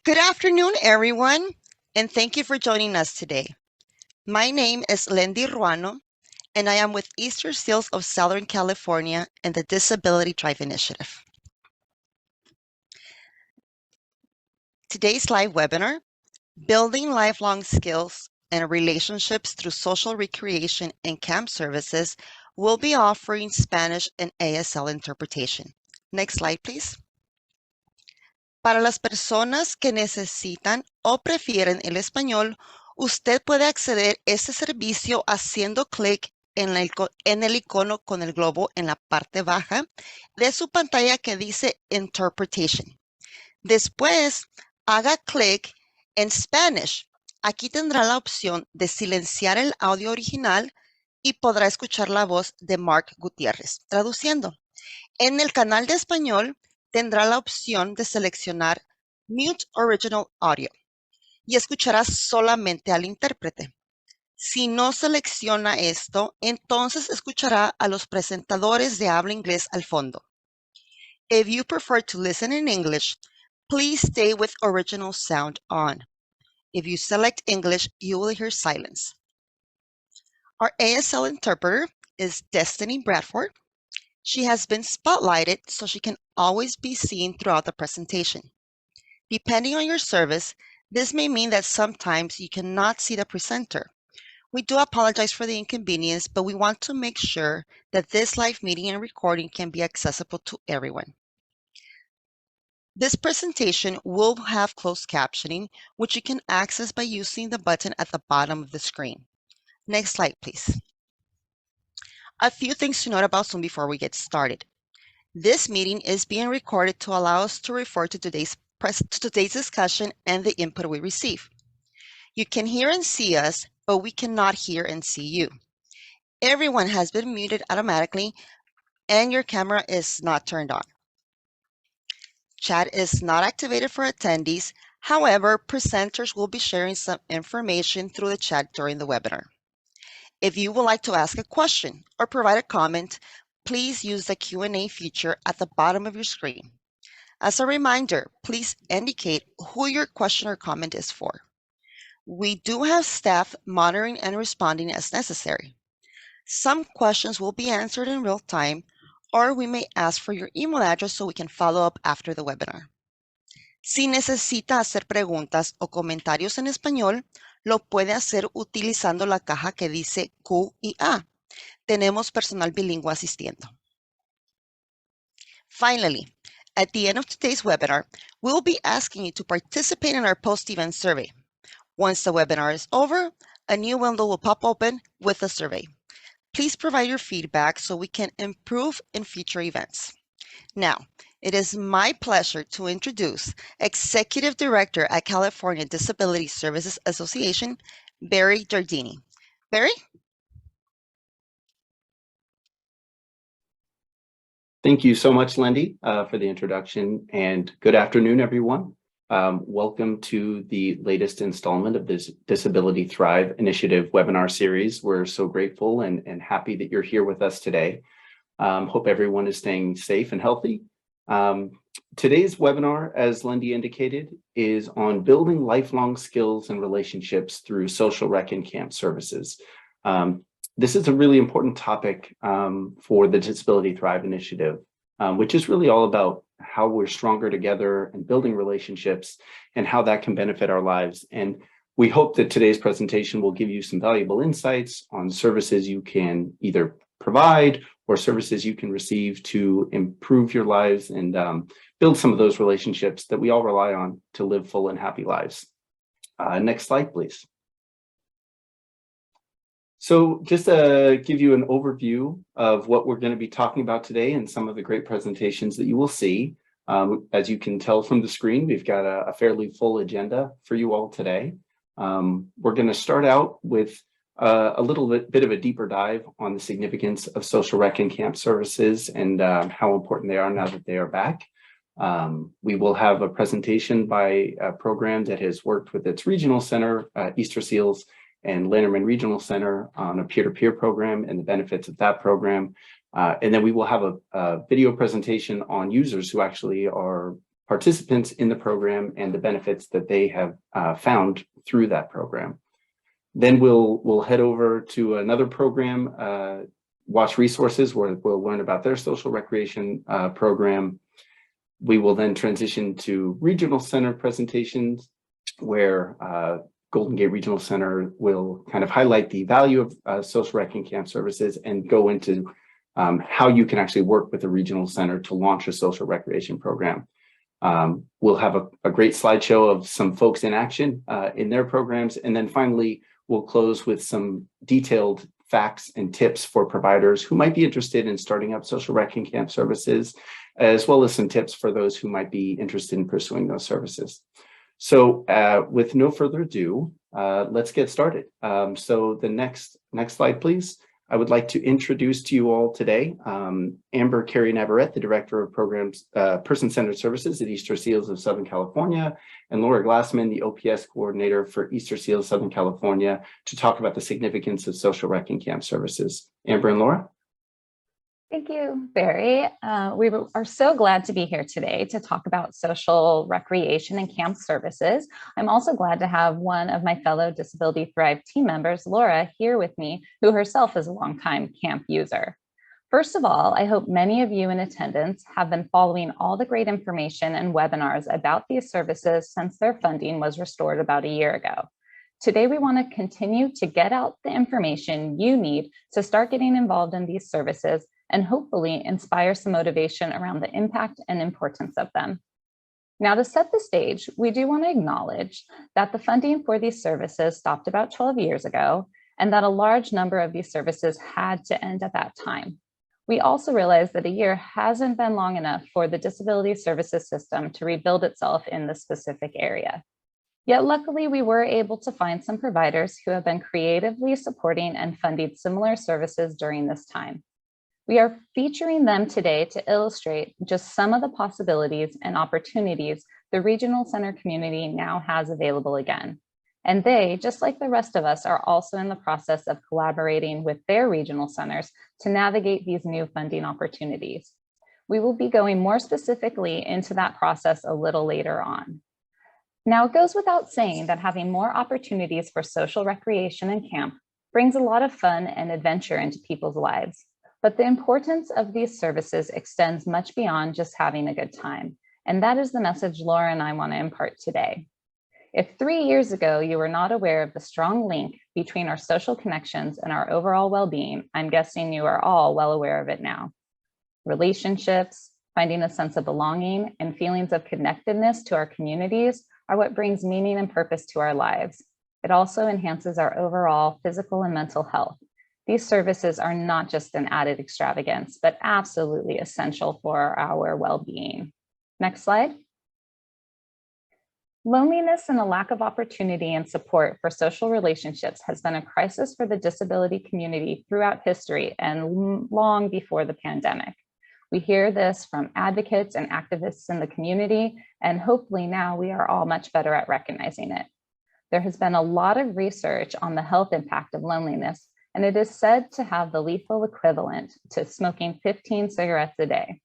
Good afternoon, everyone, and thank you for joining us today. My name is Lindy Ruano, and I am with Easter Seals of Southern California and the Disability Drive Initiative. Today's live webinar, Building Lifelong Skills and Relationships Through Social Recreation and Camp Services, will be offering Spanish and ASL interpretation. Next slide, please. Para las personas que necesitan o prefieren el español, usted puede acceder a este servicio haciendo clic en el icono con el globo en la parte baja de su pantalla que dice Interpretation. Después, haga clic en Spanish. Aquí tendrá la opción de silenciar el audio original y podrá escuchar la voz de Mark Gutiérrez traduciendo. En el canal de español tendrá la opción de seleccionar Mute Original Audio y escuchará solamente al intérprete. Si no selecciona esto, entonces escuchará a los presentadores de habla inglés al fondo. If you prefer to listen in English, please stay with original sound on. If you select English, you will hear silence. Our ASL interpreter is Destiny Bradford. She has been spotlighted so she can always be seen throughout the presentation. Depending on your service, this may mean that sometimes you cannot see the presenter. We do apologize for the inconvenience, but we want to make sure that this live meeting and recording can be accessible to everyone. This presentation will have closed captioning, which you can access by using the button at the bottom of the screen. Next slide, please. A few things to note about Zoom before we get started. This meeting is being recorded to allow us to refer to today's discussion and the input we receive. You can hear and see us, but we cannot hear and see you. Everyone has been muted automatically, and your camera is not turned on. Chat is not activated for attendees. However, presenters will be sharing some information through the chat during the webinar. If you would like to ask a question or provide a comment, please use the Q&A feature at the bottom of your screen. As a reminder, please indicate who your question or comment is for. We do have staff monitoring and responding as necessary. Some questions will be answered in real time, or we may ask for your email address so we can follow up after the webinar. Si necesita hacer preguntas o comentarios en español, lo puede hacer utilizando la caja que dice Q y A. Tenemos personal bilingüe asistiendo. Finally, at the end of today's webinar, we'll be asking you to participate in our post-event survey. Once the webinar is over, a new window will pop open with a survey. Please provide your feedback so we can improve in future events. Now, it is my pleasure to introduce Executive Director at California Disability Services Association, Barry Jardini. Barry? Thank you so much, Lindy, for the introduction, and good afternoon, everyone. Welcome to the latest installment of this Disability Thrive Initiative webinar series. We're so grateful and happy that you're here with us today. Hope everyone is staying safe and healthy. Today's webinar, as Lindy indicated, is on building lifelong skills and relationships through social rec and camp services. This is a really important topic for the Disability Thrive Initiative, which is really all about how we're stronger together and building relationships and how that can benefit our lives. And we hope that today's presentation will give you some valuable insights on services you can either provide or services you can receive to improve your lives and build some of those relationships that we all rely on to live full and happy lives. Next slide, please. So just to give you an overview of what we're going to be talking about today and some of the great presentations that you will see. As you can tell from the screen, we've got a fairly full agenda for you all today. We're going to start out with a little bit of a deeper dive on the significance of social rec and camp services and how important they are now that they are back. We will have a presentation by a program that has worked with its regional center, Easter Seals, and Lanterman Regional Center on a peer-to-peer program and the benefits of that program. And then we will have a video presentation on users who actually are participants in the program and the benefits that they have found through that program. Then we'll head over to another program, Watch Resources, where we'll learn about their social recreation program. We will then transition to regional center presentations, where Golden Gate Regional Center will kind of highlight the value of social rec and camp services and go into how you can actually work with a regional center to launch a social recreation program. We'll have a great slideshow of some folks in action in their programs. And then finally, we'll close with some detailed facts and tips for providers who might be interested in starting up social rec and camp services, as well as some tips for those who might be interested in pursuing those services. So with no further ado, let's get started. So the next slide, please. I would like to introduce to you all today, Amber Carey Navarrete, the Director of Programs, Person-Centered Services at Easter Seals of Southern California, and Laura Glassman, the OPS Coordinator for Easter Seals Southern California, to talk about the significance of social rec and camp services. Amber and Laura? Thank you, Barry. We are so glad to be here today to talk about social recreation and camp services. I'm also glad to have one of my fellow Disability Thrive team members, Laura, here with me, who herself is a longtime camp user. First of all, I hope many of you in attendance have been following all the great information and webinars about these services since their funding was restored about a year ago. Today, we want to continue to get out the information you need to start getting involved in these services and hopefully inspire some motivation around the impact and importance of them. Now, to set the stage, we do want to acknowledge that the funding for these services stopped about 12 years ago, and that a large number of these services had to end at that time. We also realize that a year hasn't been long enough for the disability services system to rebuild itself in this specific area. Yet luckily, we were able to find some providers who have been creatively supporting and funding similar services during this time. We are featuring them today to illustrate just some of the possibilities and opportunities the regional center community now has available again. And they, just like the rest of us, are also in the process of collaborating with their regional centers to navigate these new funding opportunities. We will be going more specifically into that process a little later on. Now, it goes without saying that having more opportunities for social recreation and camp brings a lot of fun and adventure into people's lives. But the importance of these services extends much beyond just having a good time. And that is the message Laura and I want to impart today. If 3 years ago you were not aware of the strong link between our social connections and our overall well-being, I'm guessing you are all well aware of it now. Relationships, finding a sense of belonging, and feelings of connectedness to our communities are what brings meaning and purpose to our lives. It also enhances our overall physical and mental health. These services are not just an added extravagance, but absolutely essential for our well-being. Next slide. Loneliness and a lack of opportunity and support for social relationships has been a crisis for the disability community throughout history and long before the pandemic. We hear this from advocates and activists in the community, and hopefully now we are all much better at recognizing it. There has been a lot of research on the health impact of loneliness, and it is said to have the lethal equivalent to smoking 15 cigarettes a day.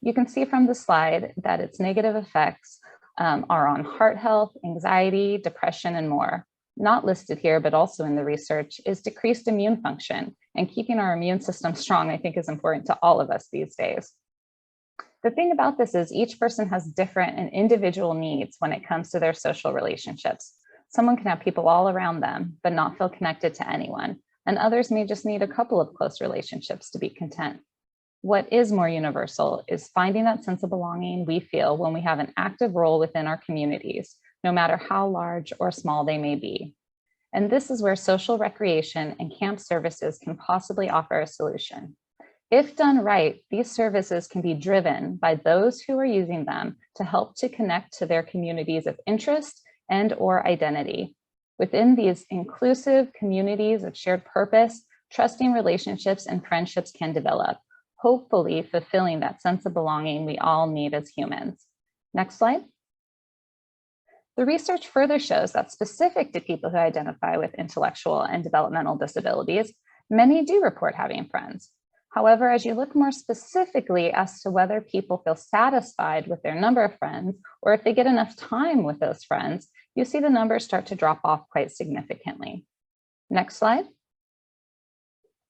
You can see from the slide that its negative effects are on heart health, anxiety, depression, and more. Not listed here, but also in the research, is decreased immune function, and keeping our immune system strong, I think, is important to all of us these days. The thing about this is each person has different and individual needs when it comes to their social relationships. Someone can have people all around them, but not feel connected to anyone. And others may just need a couple of close relationships to be content. What is more universal is finding that sense of belonging we feel when we have an active role within our communities, no matter how large or small they may be. And this is where social recreation and camp services can possibly offer a solution. If done right, these services can be driven by those who are using them to help to connect to their communities of interest and/or identity. Within these inclusive communities of shared purpose, trusting relationships and friendships can develop, hopefully fulfilling that sense of belonging we all need as humans. Next slide. The research further shows that specific to people who identify with intellectual and developmental disabilities, many do report having friends. However, as you look more specifically as to whether people feel satisfied with their number of friends, or if they get enough time with those friends, you see the numbers start to drop off quite significantly. Next slide.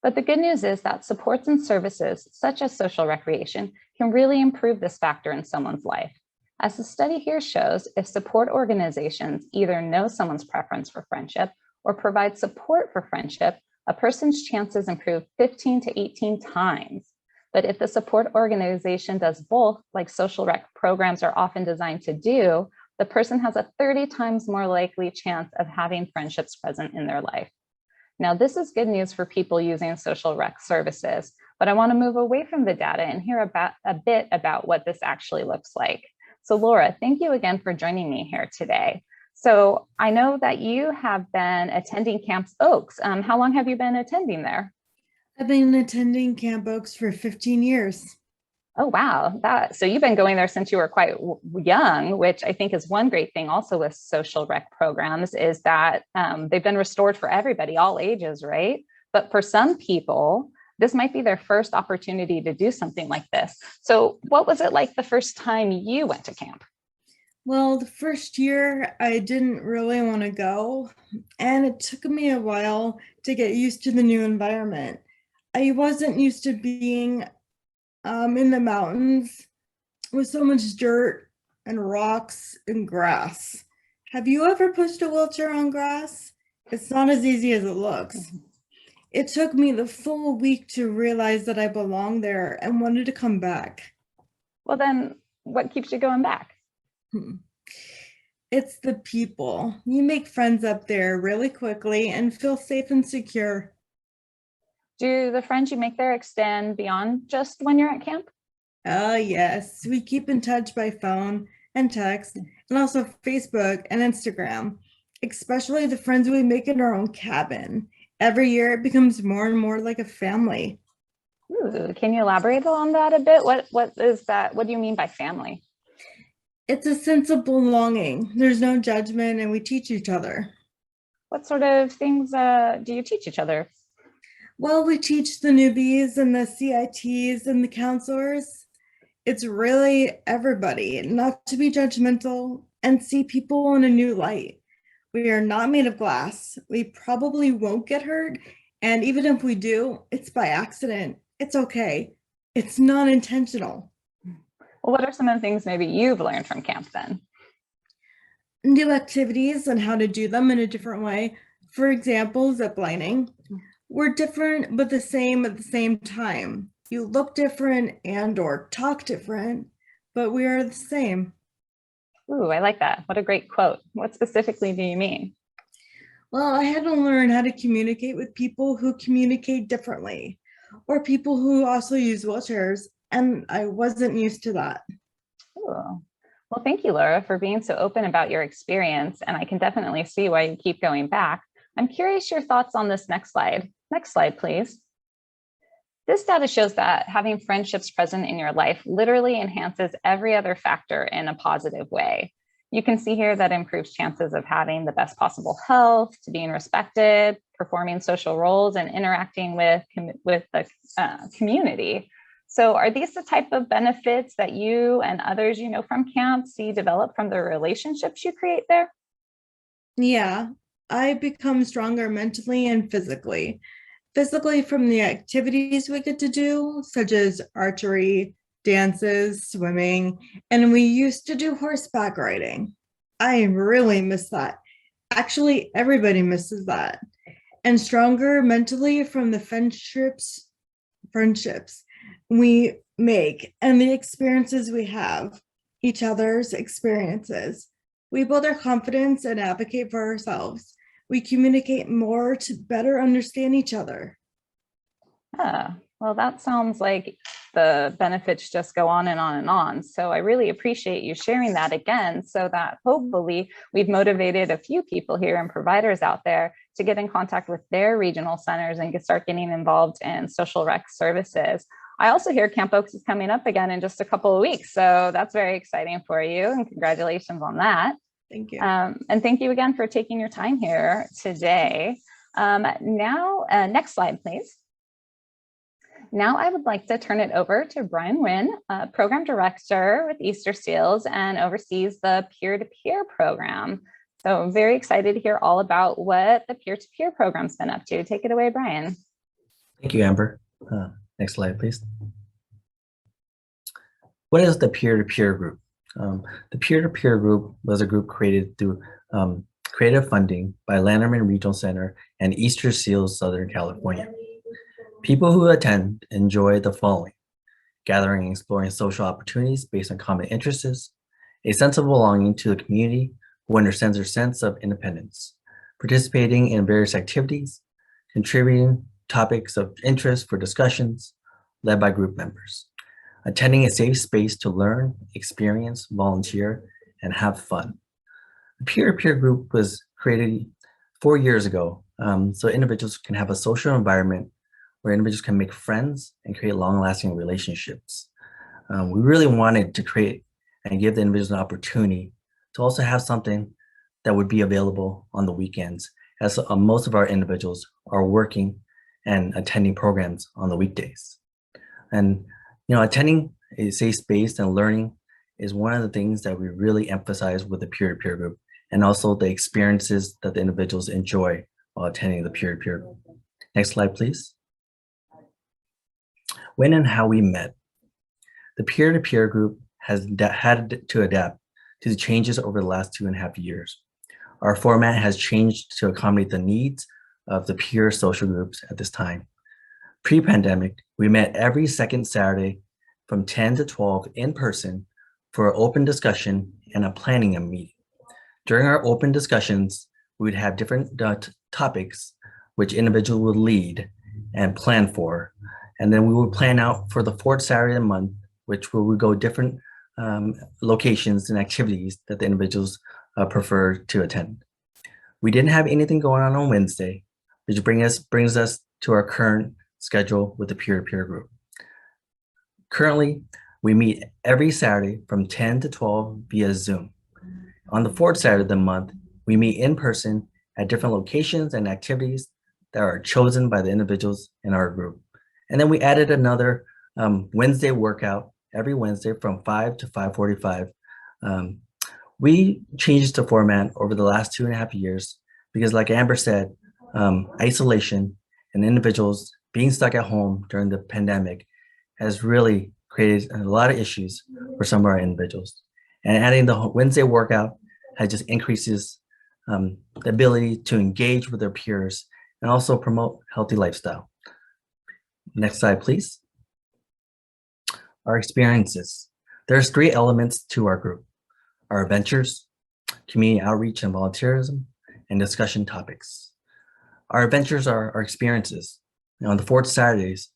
But the good news is that supports and services, such as social recreation, can really improve this factor in someone's life. As the study here shows, if support organizations either know someone's preference for friendship or provide support for friendship, a person's chances improve 15 to 18 times. But if the support organization does both, like social rec programs are often designed to do, the person has a 30 times more likely chance of having friendships present in their life. Now, this is good news for people using social rec services, but I want to move away from the data and hear a bit about what this actually looks like. So Laura, thank you again for joining me here today. So I know that you have been attending Camp Oaks. How long have you been attending there? I've been attending Camp Oaks for 15 years. Oh, wow. So you've been going there since you were quite young, which I think is one great thing also with social rec programs is that they've been restored for everybody, all ages, right? But for some people, this might be their first opportunity to do something like this. So what was it like the first time you went to camp? Well, the first year I didn't really want to go, and it took me a while to get used to the new environment. I wasn't used to being in the mountains with so much dirt and rocks and grass. Have you ever pushed a wheelchair on grass? It's not as easy as it looks. It took me the full week to realize that I belonged there and wanted to come back. Well, then what keeps you going back? It's the people. You make friends up there really quickly and feel safe and secure. Do the friends you make there extend beyond just when you're at camp? Yes, we keep in touch by phone and text, and also Facebook and Instagram, especially the friends we make in our own cabin. Every year it becomes more and more like a family. Ooh, can you elaborate on that a bit? What is that? What do you mean by family? It's a sense of belonging. There's no judgment, and we teach each other. What sort of things do you teach each other? Well, we teach the newbies and the CITs and the counselors. It's really everybody, not to be judgmental and see people in a new light. We are not made of glass. We probably won't get hurt. And even if we do, it's by accident. It's okay. It's not intentional. Well, what are some of the things maybe you've learned from camp then? New activities and how to do them in a different way. For example, ziplining. We're different, but the same at the same time. You look different and or talk different, but we are the same. Ooh, I like that. What a great quote. What specifically do you mean? Well, I had to learn how to communicate with people who communicate differently, or people who also use wheelchairs, and I wasn't used to that. Ooh. Well, thank you, Laura, for being so open about your experience, and I can definitely see why you keep going back. I'm curious your thoughts on this next slide. Next slide, please. This data shows that having friendships present in your life literally enhances every other factor in a positive way. You can see here that improves chances of having the best possible health, to being respected, performing social roles, and interacting with the community. So are these the type of benefits that you and others you know from camp see develop from the relationships you create there? Yeah, I become stronger mentally and physically. Physically from the activities we get to do, such as archery, dances, swimming, and we used to do horseback riding. I really miss that. Actually, everybody misses that. And stronger mentally from the friendships we make and the experiences we have, each other's experiences. We build our confidence and advocate for ourselves. We communicate more to better understand each other. Well, that sounds like the benefits just go on and on and on. So I really appreciate you sharing that again, so that hopefully we've motivated a few people here and providers out there to get in contact with their regional centers and start getting involved in social rec services. I also hear Camp Oaks is coming up again in just a couple of weeks. So that's very exciting for you, and congratulations on that. Thank you. And thank you again for taking your time here today. Now, next slide, please. Now I would like to turn it over to Brian Wynn, Program Director with Easter Seals and oversees the peer-to-peer program. So I'm very excited to hear all about what the peer-to-peer program's been up to. Take it away, Brian. Thank you, Amber. Next slide, please. What is the peer-to-peer group? The peer-to-peer group was a group created through creative funding by Lanterman Regional Center and Easter Seals, Southern California. People who attend enjoy the following: gathering and exploring social opportunities based on common interests, a sense of belonging to the community who understands their sense of independence, participating in various activities, contributing topics of interest for discussions led by group members, attending a safe space to learn, experience, volunteer, and have fun. The peer-to-peer group was created 4 years ago, so individuals can have a social environment where individuals can make friends and create long-lasting relationships. We really wanted to create and give the individuals an opportunity to also have something that would be available on the weekends, as most of our individuals are working and attending programs on the weekdays. And attending a safe space and learning is one of the things that we really emphasize with the peer-to-peer group, and also the experiences that the individuals enjoy while attending the peer-to-peer group. Next slide, please. When and how we met. The peer-to-peer group has had to adapt to the changes over the last 2.5 years. Our format has changed to accommodate the needs of the peer social groups at this time. Pre-pandemic, we met every second Saturday from 10 to 12 in person for an open discussion and a planning meeting. During our open discussions, we would have different topics which individuals would lead and plan for. And then we would plan out for the fourth Saturday of the month, which we would go different locations and activities that the individuals prefer to attend. We didn't have anything going on Wednesday, which brings us to our current schedule with the peer-to-peer group. Currently, we meet every Saturday from 10 to 12 via Zoom. On the fourth Saturday of the month, we meet in person at different locations and activities that are chosen by the individuals in our group. And then we added another Wednesday workout every Wednesday from 5 to 5:45. We changed the format over the last 2.5 years because, like Amber said, isolation and individuals being stuck at home during the pandemic has really created a lot of issues for some of our individuals. And adding the Wednesday workout has just increases the ability to engage with their peers and also promote healthy lifestyle. Next slide, please. Our experiences. There's 3 elements to our group: our adventures, community outreach and volunteerism, and discussion topics. Our adventures are our experiences. On the fourth Saturdays,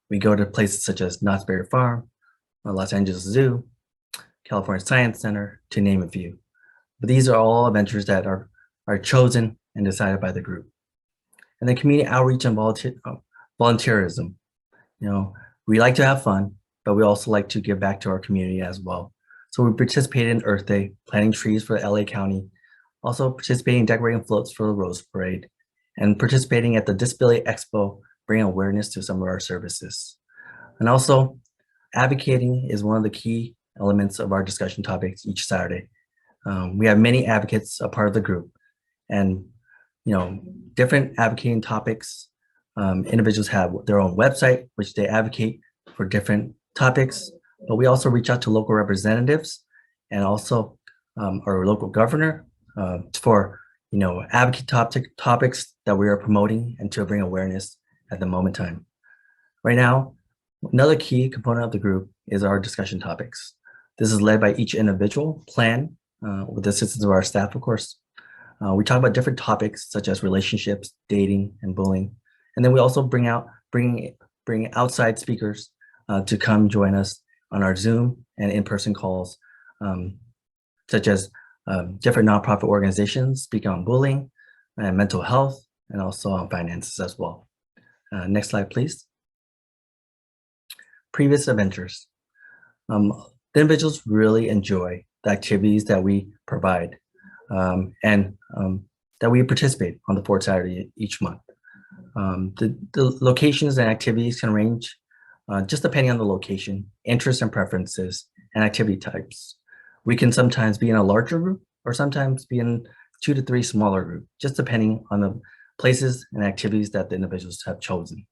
we go to places such as Knott's Berry Farm, Los Angeles Zoo, California Science Center, to name a few. But these are all adventures that are chosen and decided by the group. And then community outreach and volunteerism. We like to have fun, but we also like to give back to our community as well. So we participated in Earth Day, planting trees for LA County, also participating in decorating floats for the Rose Parade, and participating at the Disability Expo, bringing awareness to some of our services. And also, advocating is one of the key elements of our discussion topics each Saturday. We have many advocates a part of the group, and different advocating topics. Individuals have their own website, which they advocate for different topics, but we also reach out to local representatives and also our local governor for advocate topics that we are promoting and to bring awareness at the moment time. Right now, another key component of the group is our discussion topics. This is led by each individual plan with the assistance of our staff, of course. We talk about different topics such as relationships, dating, and bullying. And then we also bring outside speakers to come join us on our Zoom and in-person calls, such as different nonprofit organizations speaking on bullying and mental health, and also on finances as well. Next slide, please. Previous adventures. The individuals really enjoy the activities that we provide and that we participate on the fourth Saturday each month. The locations and activities can range just depending on the location, interests and preferences, and activity types. We can sometimes be in a larger group or sometimes be in 2 to 3 smaller groups, just depending on the places and activities that the individuals have chosen.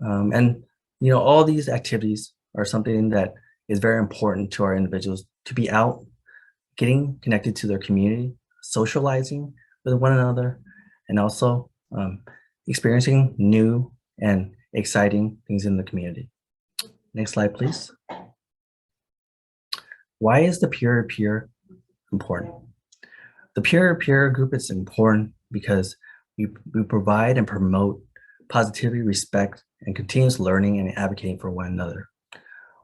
And all these activities are something that is very important to our individuals to be out, getting connected to their community, socializing with one another, and also experiencing new and exciting things in the community. Next slide, please. Why is the peer-to-peer important? The peer-to-peer group is important because we provide and promote positivity, respect, and continuous learning and advocating for one another.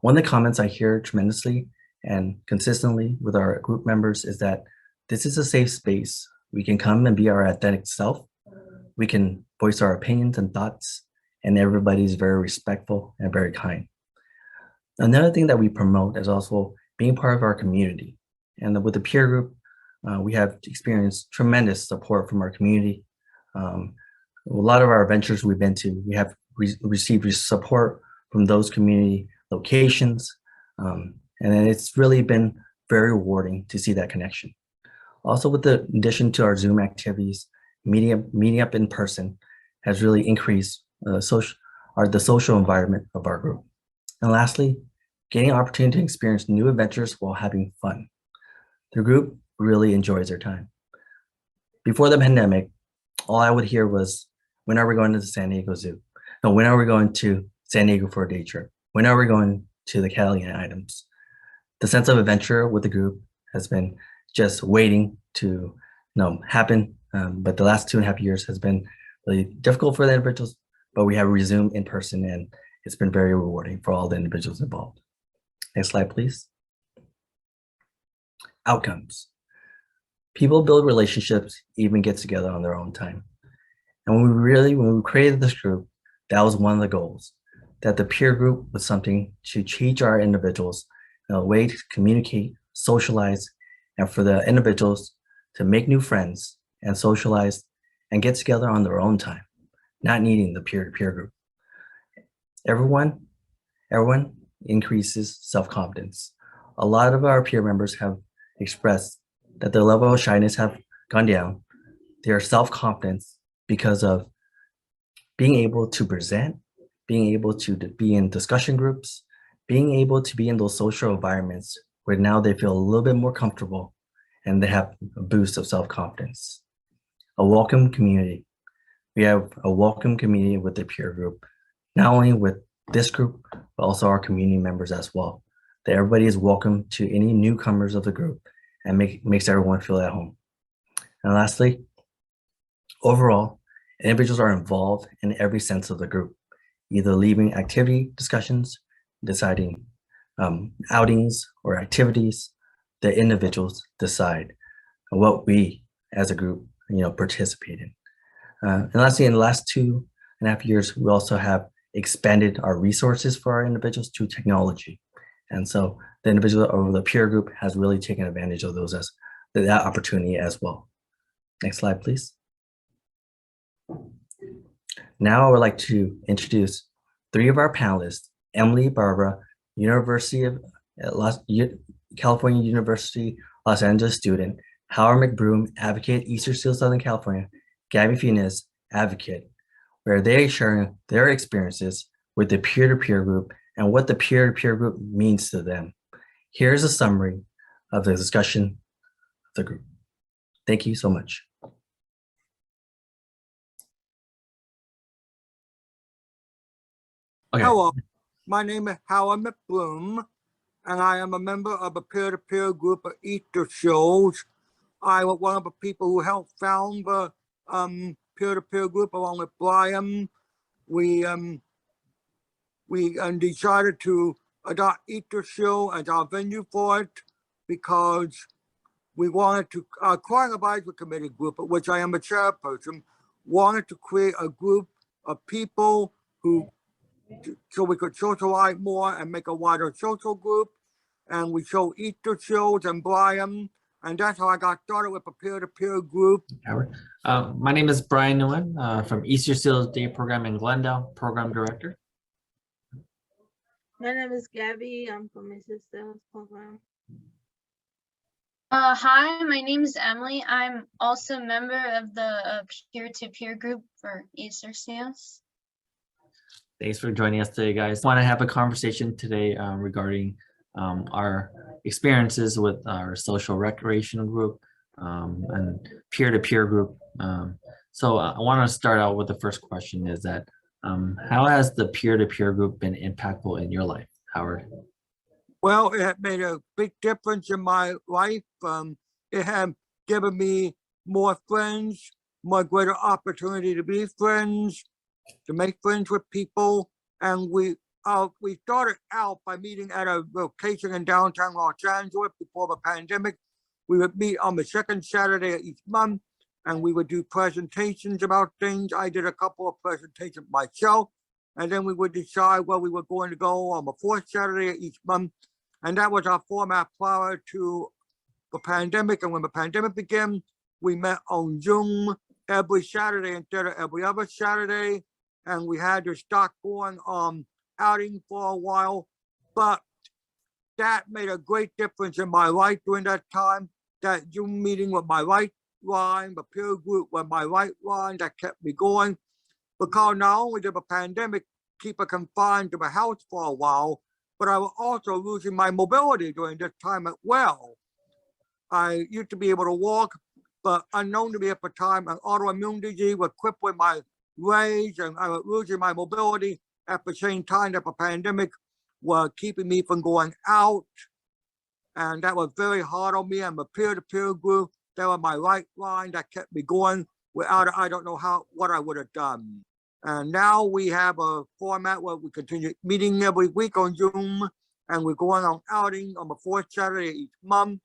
One of the comments I hear tremendously and consistently with our group members is that this is a safe space. We can come and be our authentic self. We can voice our opinions and thoughts, and everybody's very respectful and very kind. Another thing that we promote is also being part of our community. And with the peer group, we have experienced tremendous support from our community. A lot of our ventures we've been to, we have received support from those community locations. And it's really been very rewarding to see that connection. Also, with the addition to our Zoom activities, meeting up in person has really increased the social environment of our group. And lastly, getting an opportunity to experience new adventures while having fun. The group really enjoys their time. Before the pandemic, all I would hear was, when are we going to the San Diego Zoo? No, when are we going to San Diego for a day trip? When are we going to the Catalina items? The sense of adventure with the group has been just waiting to happen. But the last 2.5 years has been really difficult for the individuals, but we have resumed in person and it's been very rewarding for all the individuals involved. Next slide, please. Outcomes. People build relationships, even get together on their own time. And when we created this group, that was one of the goals, that the peer group was something to teach our individuals a way to communicate, socialize, and for the individuals to make new friends and socialize and get together on their own time, not needing the peer-to-peer group. Everyone increases self-confidence. A lot of our peer members have expressed that their level of shyness have gone down. Their self-confidence because of being able to present, being able to be in discussion groups, being able to be in those social environments where now they feel a little bit more comfortable and they have a boost of self-confidence. A welcome community. We have a welcome community with the peer group, not only with this group, but also our community members as well. That everybody is welcome to any newcomers of the group and makes everyone feel at home. And lastly, overall, individuals are involved in every sense of the group, either leading activity discussions, deciding outings or activities. The individuals decide what we as a group participate in. And lastly, in the last 2.5 years, we also have expanded our resources for our individuals to technology. And so the individual or the peer group has really taken advantage of those that opportunity as well. Next slide, please. Now I would like to introduce 3 of our panelists: Emily Barbara, California University, Los Angeles student; Howard McBroom, advocate, Easter Seals, Southern California; Gabby Funes, advocate, where they are sharing their experiences with the peer-to-peer group and what the peer-to-peer group means to them. Here's a summary of the discussion of the group. Thank you so much. Okay. Hello, my name is Howard McBroom, and I am a member of a peer-to-peer group of Easter Shows. I was one of the people who helped found the peer-to-peer group along with Brian. We decided to adopt Easter Show as our venue for it because we wanted to, our Choir Advisory Committee group, of which I am a chairperson, wanted to create a group of people who, so we could socialize more and make a wider social group. And we show Easter shows and Brian, and that's how I got started with a peer-to-peer group. Howard. My name is Brian Nguyen from Easter Seals Day Program in Glendale, Program Director. My name is Gabby. I'm from Mrs. Sales Program. Hi, my name is Emily. I'm also a member of the peer-to-peer group for Easter Sales. Thanks for joining us today, guys. I want to have a conversation today regarding our experiences with our social recreational group and peer-to-peer group. So I want to start out with the first question is that how has the peer-to-peer group been impactful in your life, Howard? Well, it made a big difference in my life. It had given me more friends, more greater opportunity to be friends, to make friends with people. And we started out by meeting at a location in downtown Los Angeles before the pandemic. We would meet on the second Saturday of each month, and we would do presentations about things. I did a couple of presentations myself, and then we would decide where we were going to go on the fourth Saturday of each month. And that was our format prior to the pandemic. And when the pandemic began, we met on Zoom every Saturday instead of every other Saturday. And we had to start going outing for a while. But that made a great difference in my life during that time. That Zoom meeting with my lifeline, the peer group with my lifeline, that kept me going. Because not only did the pandemic keep us confined to the house for a while, but I was also losing my mobility during this time as well. I used to be able to walk, but unknown to me at the time, an autoimmune disease was crippling my legs, and I was losing my mobility at the same time that the pandemic was keeping me from going out. And that was very hard on me. I'm a peer-to-peer group. That was my lifeline that kept me going. Without it, I don't know what I would have done. And now we have a format where we continue meeting every week on Zoom, and we're going on outing on the fourth Saturday each month.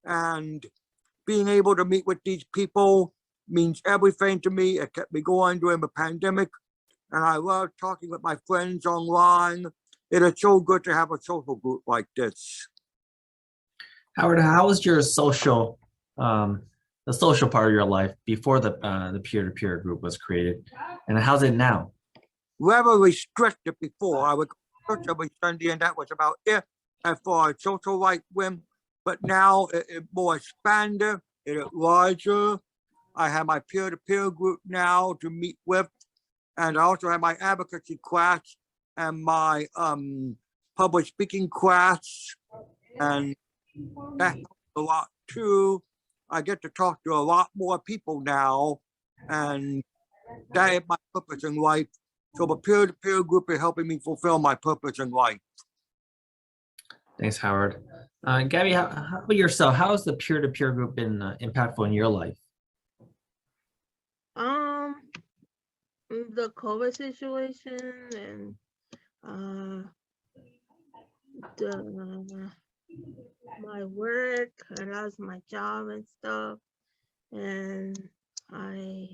And being able to meet with these people means everything to me. It kept me going during the pandemic. And I love talking with my friends online. It is so good to have a social group like this. Howard, how was your social, the social part of your life before the peer-to-peer group was created, and how's it now? Rather restricted before. I would go to church every Sunday, and that was about it as far as social life went. But now it's more expanded, it is larger. I have my peer-to-peer group now to meet with, and I also have my advocacy class and my public speaking class, and that helps a lot too. I get to talk to a lot more people now, and that is my purpose in life. So the peer-to-peer group is helping me fulfill my purpose in life. Thanks, Howard. Gabby, how about yourself? How has the peer-to-peer group been impactful in your life? The COVID situation and my work. I lost my job and stuff, and I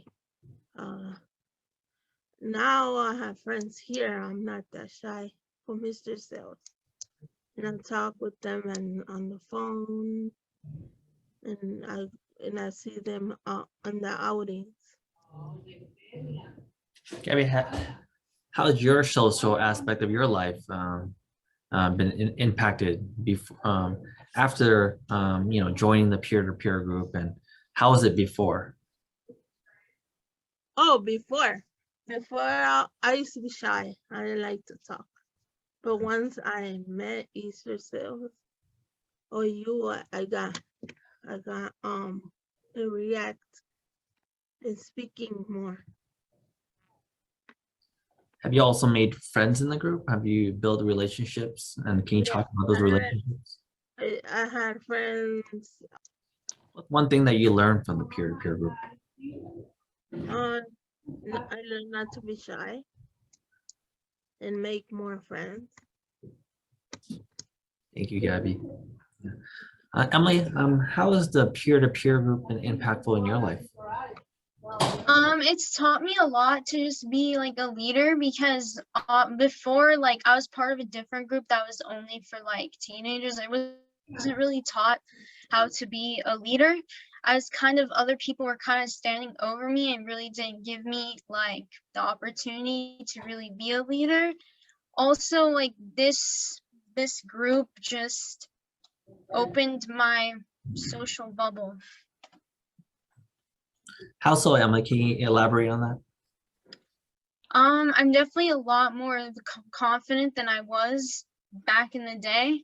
now I have friends here. I'm not that shy for Mr. Sales, and I talk with them and on the phone, and I see them on the outings. Gabby, how has your social aspect of your life been impacted before, after joining the peer-to-peer group, and how was it before? Oh, before I used to be shy. I didn't like to talk, but once I met Easter Sales or you, I got to react and speaking more. Have you also made friends in the group? Have you built relationships? And can you talk about those relationships? I had friends. What's one thing that you learned from the peer-to-peer group? I learned not to be shy and make more friends. Thank you, Gabby. Emily, how has the peer-to-peer group been impactful in your life? It's taught me a lot to just be like a leader, because before, like, I was part of a different group that was only for like teenagers. I wasn't really taught how to be a leader, as kind of other people were kind of standing over me and really didn't give me like the opportunity to really be a leader. also like this group just opened my social bubble. How so, Emily? Can you elaborate on that? I'm definitely a lot more confident than I was back in the day.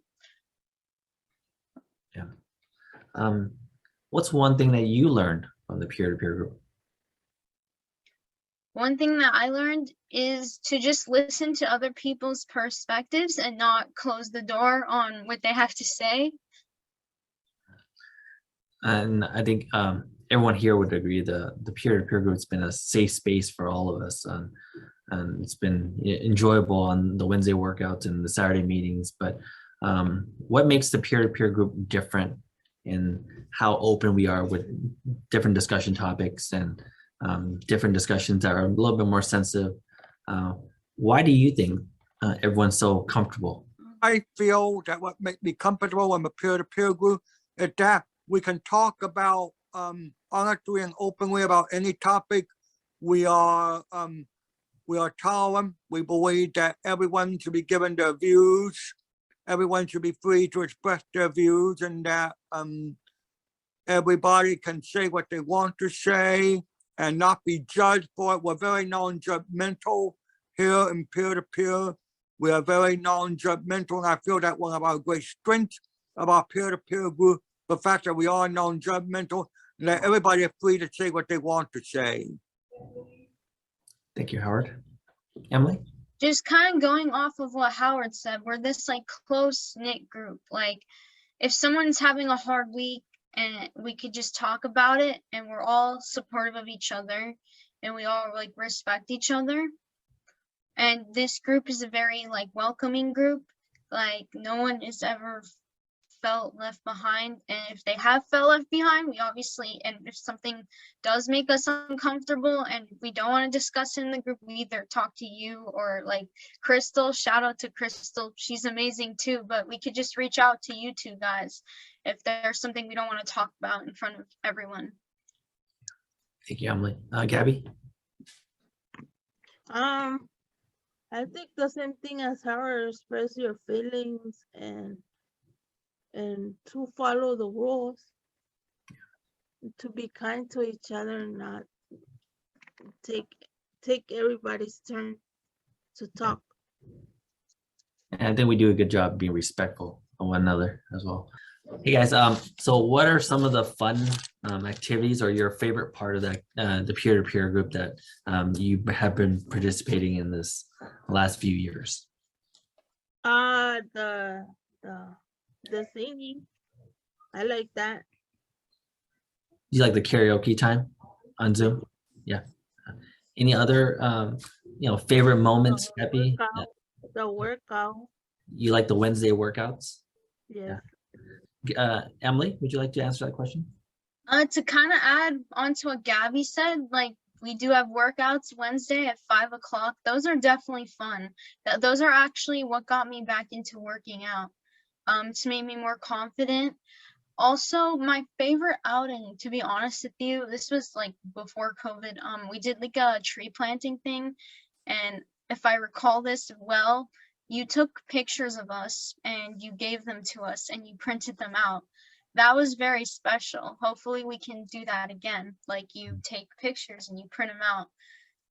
Yeah. What's one thing that you learned from the peer-to-peer group? One thing that I learned is to just listen to other people's perspectives and not close the door on what they have to say. And I think everyone here would agree the peer-to-peer group's been a safe space for all of us. And it's been enjoyable on the Wednesday workouts and the Saturday meetings. But what makes the peer-to-peer group different in how open we are with different discussion topics and different discussions that are a little bit more sensitive? Why do you think everyone's so comfortable? I feel that what makes me comfortable in a peer-to-peer group is that we can talk about honestly and openly about any topic. We are tolerant. We believe that everyone should be given their views. Everyone should be free to express their views, and that everybody can say what they want to say and not be judged for it. We're very non-judgmental here in peer-to-peer. We are very non-judgmental, and I feel that one of our great strengths of our peer-to-peer group, the fact that we are non-judgmental, and that everybody is free to say what they want to say. Thank you, Howard. Emily? Just kind of going off of what Howard said, we're this like close-knit group. Like if someone's having a hard week and we could just talk about it, and we're all supportive of each other and we all like respect each other. And this group is a very like welcoming group. Like no one is ever felt left behind, and if they have felt left behind, we obviously, and if something does make us uncomfortable and we don't want to discuss it in the group, we either talk to you or like Crystal. Shout out to Crystal, she's amazing too, but we could just reach out to you two guys if there's something we don't want to talk about in front of everyone. Thank you, Emily. Gabby? I think the same thing as Howard, express your feelings and to follow the rules, to be kind to each other and not take everybody's turn to talk. And I think we do a good job being respectful of one another as well. Hey guys, so what are some of the fun activities or your favorite part of that the peer-to-peer group that you have been participating in this last few years? The singing, I like that. You like the karaoke time on Zoom? Yeah. Any other favorite moments, Happy? The workout. You like the Wednesday workouts? Yes. Yeah. Emily, would you like to answer that question? To kind of add on to what Gabby said, like we do have workouts Wednesday at 5 o'clock. Those are definitely fun. Those are actually what got me back into working out. To make me more confident. Also, my favorite outing, to be honest with you, this was like before COVID. We did like a tree planting thing, and if I recall this well, you took pictures of us and you gave them to us and you printed them out. That was very special. Hopefully we can do that again. Like you take pictures and you print them out,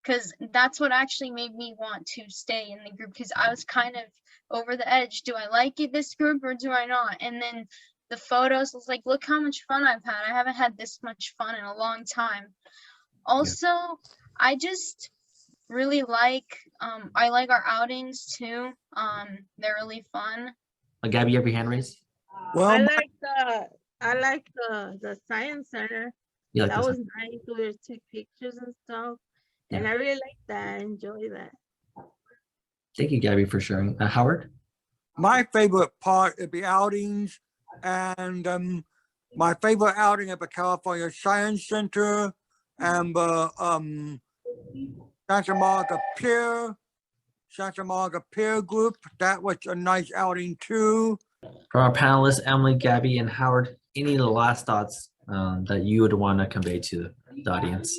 because that's what actually made me want to stay in the group, because I was kind of over the edge. Do I like this group or do I not? And then the photos was like, look how much fun I've had. I haven't had this much fun in a long time. Also, I just really like, I like our outings too. They're really fun. Gabby, you have your hand raised? Well, I like the science center. You like That this was nice. We took pictures and stuff. Yeah. And I really like that. I enjoy that. Thank you, Gabby, for sharing. Howard? my favorite part of the outings, and my favorite outing at the California Science Center and the Santa Monica Peer Group. That was a nice outing too. For our panelists, Emily, Gabby, and Howard, any last thoughts that you would want to convey to the audience?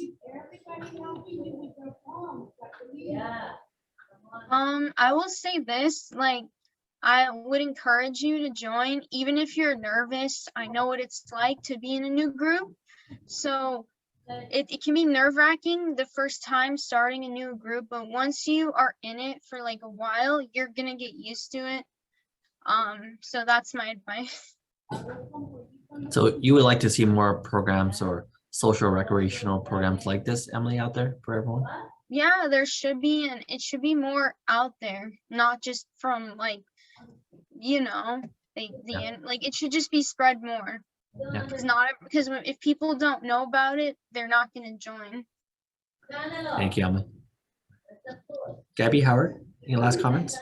I will say this, like, I would encourage you to join, even if you're nervous. I know what it's like to be in a new group. So it can be nerve-wracking the first time starting a new group, but once you are in it for like a while, you're gonna get used to it. So that's my advice. So you would like to see more programs or social recreational programs like this, Emily, out there for everyone? Yeah, there should be, and it should be more out there, not just from like, you know, like it should just be spread more. Yeah. Because if people don't know about it, they're not gonna join. Thank you, Emily. Gabby, Howard, any last comments?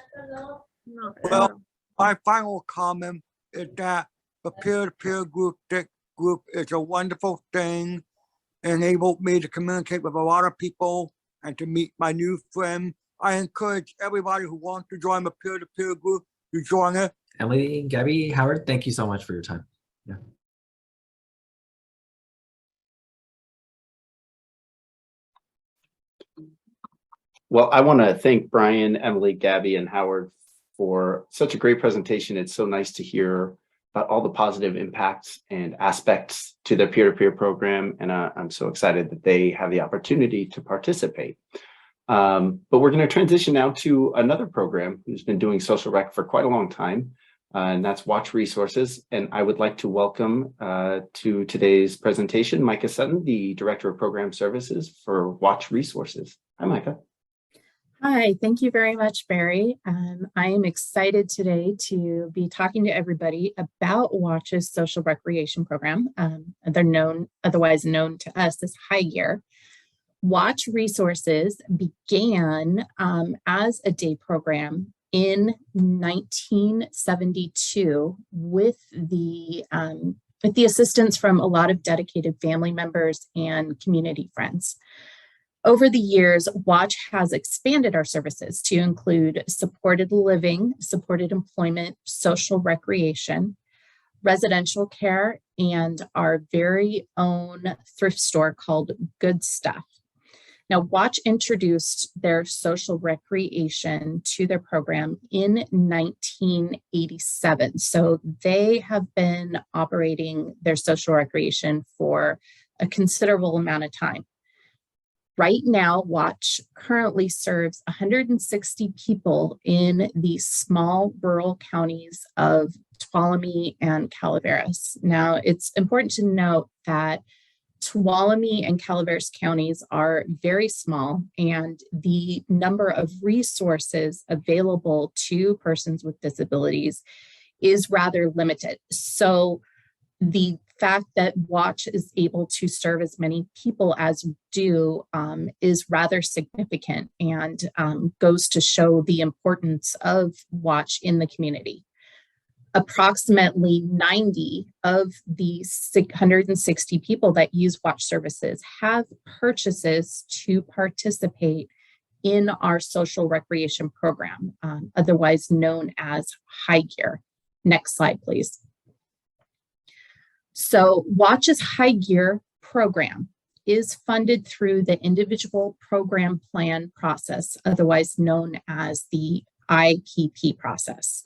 No, Well, my final comment is that the peer-to-peer group is a wonderful thing. It enabled me to communicate with a lot of people and to meet my new friend. I encourage everybody who wants to join the peer-to-peer group to join it. Emily, Gabby, Howard, thank you so much for your time. Yeah. Well, I want to thank Brian, Emily, Gabby, and Howard for such a great presentation. It's so nice to hear about all the positive impacts and aspects to the peer-to-peer program, and I'm so excited that they have the opportunity to participate. But we're going to transition now to another program who's been doing social rec for quite a long time, and that's Watch Resources. And I would like to welcome to today's presentation, Micah Sutton, the Director of Program Services for Watch Resources. Hi, Micah. Hi, thank you very much, Barry. I am excited today to be talking to everybody about Watch's social recreation program. They're otherwise known to us as High Gear. Watch Resources began as a day program in 1972 with the assistance from a lot of dedicated family members and community friends. Over the years, Watch has expanded our services to include supported living, supported employment, social recreation, residential care, and our very own thrift store called Good Stuff. Now, Watch introduced their social recreation to their program in 1987. So they have been operating their social recreation for a considerable amount of time. Right now, Watch currently serves 160 people in the small rural counties of Tuolumne and Calaveras. Now, it's important to note that Tuolumne and Calaveras counties are very small, and the number of resources available to persons with disabilities is rather limited. So the fact that Watch is able to serve as many people as we do is rather significant and goes to show the importance of Watch in the community. Approximately 90 of the 160 people that use Watch services have purchases to participate in our social recreation program, otherwise known as High Gear. Next slide, please. So Watch's High Gear program is funded through the individual program plan process, otherwise known as the IPP process.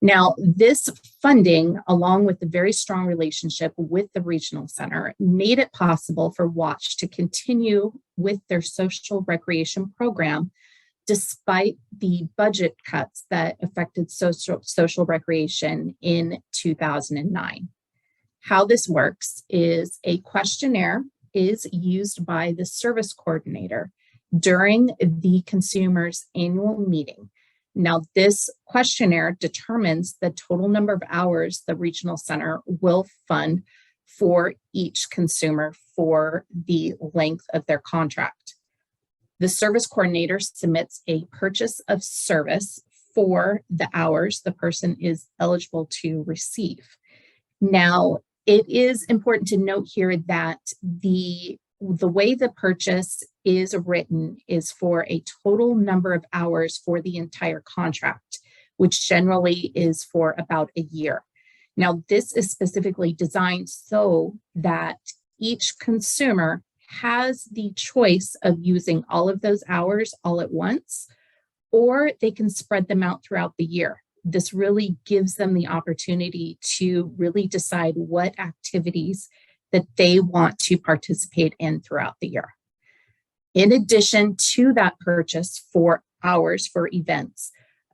Now, this funding, along with the very strong relationship with the regional center, made it possible for Watch to continue with their social recreation program despite the budget cuts that affected social recreation in 2009. How this works is a questionnaire is used by the service coordinator during the consumer's annual meeting. Now, this questionnaire determines the total number of hours the regional center will fund for each consumer for the length of their contract. The service coordinator submits a purchase of service for the hours the person is eligible to receive. Now, it is important to note here that the way the purchase is written is for a total number of hours for the entire contract, which generally is for about a year. Now, this is specifically designed so that each consumer has the choice of using all of those hours all at once, or they can spread them out throughout the year. This really gives them the opportunity to really decide what activities that they want to participate in throughout the year. In addition to that purchase for hours for events,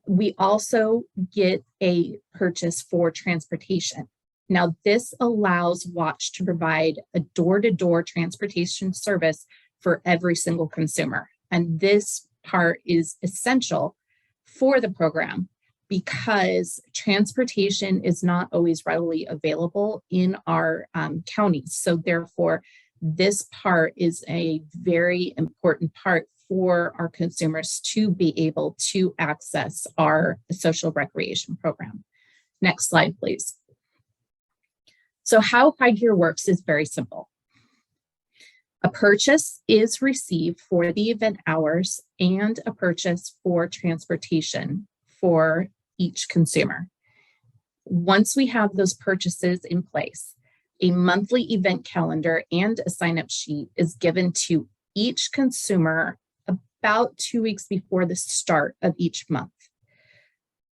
we also get a purchase for transportation. Now, this allows Watch to provide a door-to-door transportation service for every single consumer. And this part is essential for the program because transportation is not always readily available in our counties. So therefore, this part is a very important part for our consumers to be able to access our social recreation program. Next slide, please. So how High Gear works is very simple. A purchase is received for the event hours and a purchase for transportation for each consumer. Once we have those purchases in place, a monthly event calendar and a sign-up sheet is given to each consumer about 2 weeks before the start of each month.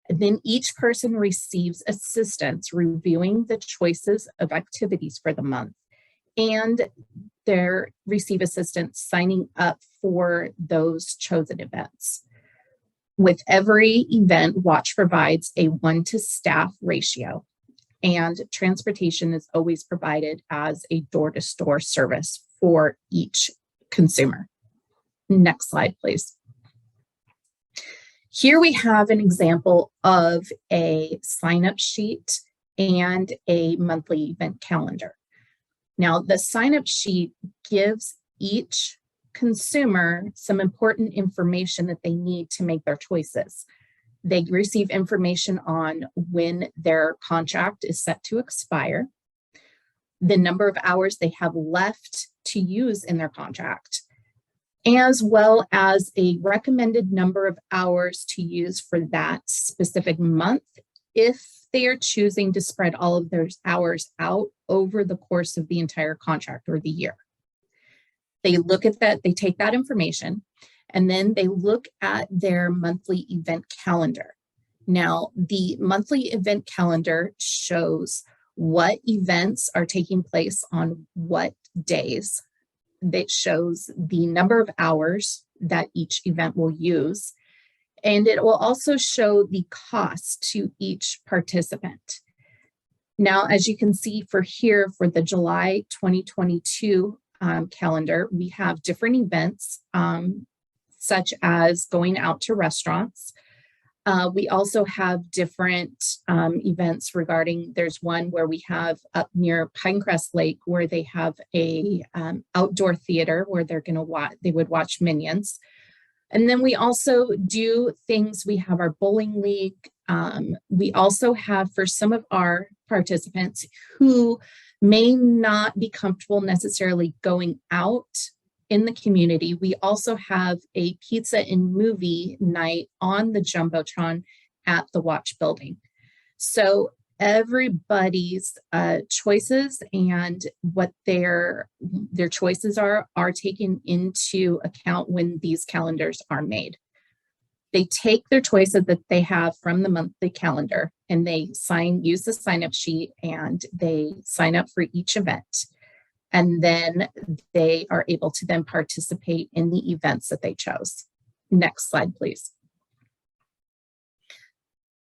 And then each person receives assistance reviewing the choices of activities for the month, and they receive assistance signing up for those chosen events. With every event, Watch provides a 1-to-staff ratio, and transportation is always provided as a door-to-store service for each consumer. Next slide, please. Here we have an example of a sign-up sheet and a monthly event calendar. Now, the sign-up sheet gives each consumer some important information that they need to make their choices. They receive information on when their contract is set to expire, the number of hours they have left to use in their contract, as well as a recommended number of hours to use for that specific month if they are choosing to spread all of those hours out over the course of the entire contract or the year. They look at that, they take that information, and then they look at their monthly event calendar. Now, the monthly event calendar shows what events are taking place on what days. That shows the number of hours that each event will use, and it will also show the cost to each participant. Now, as you can see for the July 2022 calendar, we have different events such as going out to restaurants. We also have different events regarding, there's one where we have up near Pinecrest Lake where they have a outdoor theater where they would watch Minions. And then we also do things, we have our bowling league. We also have, for some of our participants who may not be comfortable necessarily going out in the community, we also have a pizza and movie night on the Jumbotron at the Watch building. So everybody's choices and what their choices are taken into account when these calendars are made. They take their choices that they have from the monthly calendar and they use the sign-up sheet and they sign up for each event. And then they are able to then participate in the events that they chose. Next slide, please.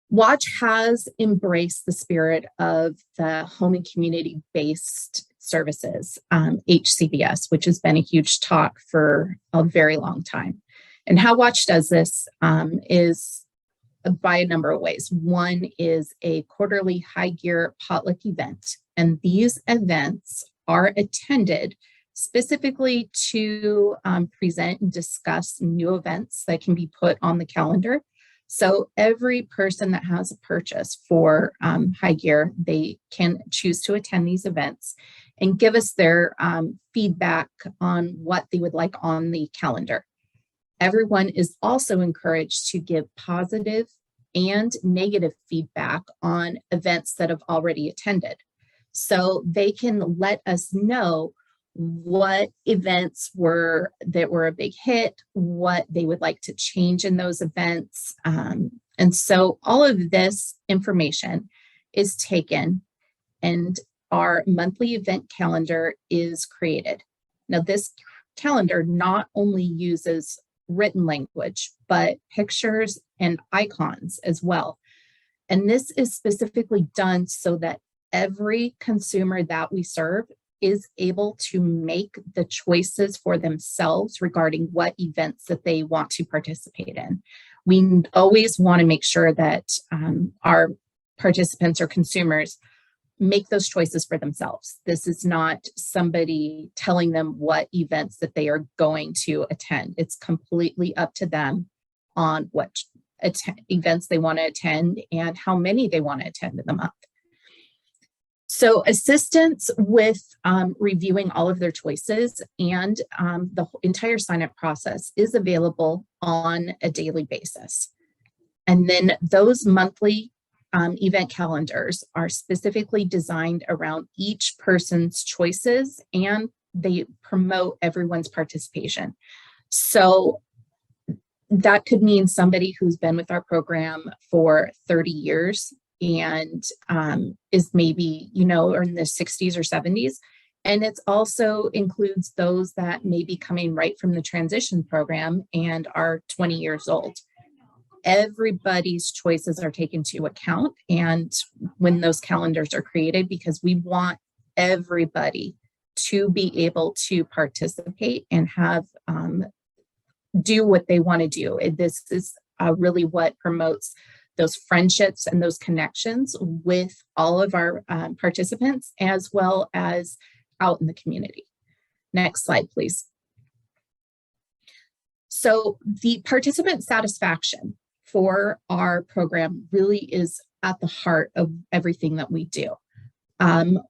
Watch has embraced the spirit of the home and community-based services, HCBS, which has been a huge talk for a very long time. And how Watch does this is by a number of ways. One is a quarterly High Gear potluck event, and these events are attended specifically to present and discuss new events that can be put on the calendar. So every person that has a purchase for High Gear, they can choose to attend these events and give us their feedback on what they would like on the calendar. Everyone is also encouraged to give positive and negative feedback on events that have already attended. So they can let us know what events were a big hit, what they would like to change in those events. And so all of this information is taken and our monthly event calendar is created. Now, this calendar not only uses written language, but pictures and icons as well. And this is specifically done so that every consumer that we serve is able to make the choices for themselves regarding what events that they want to participate in. We always want to make sure that our participants or consumers make those choices for themselves. This is not somebody telling them what events that they are going to attend. It's completely up to them on what events they want to attend and how many they want to attend in the month. So assistance with reviewing all of their choices and the entire sign-up process is available on a daily basis. And then those monthly event calendars are specifically designed around each person's choices and they promote everyone's participation. So that could mean somebody who's been with our program for 30 years and is maybe, or in the 60s or 70s. And it also includes those that may be coming right from the transition program and are 20 years old. Everybody's choices are taken into account and when those calendars are created, because we want everybody to be able to participate and have do what they want to do. This is really what promotes those friendships and those connections with all of our participants, as well as out in the community. Next slide, please. So the participant satisfaction for our program really is at the heart of everything that we do.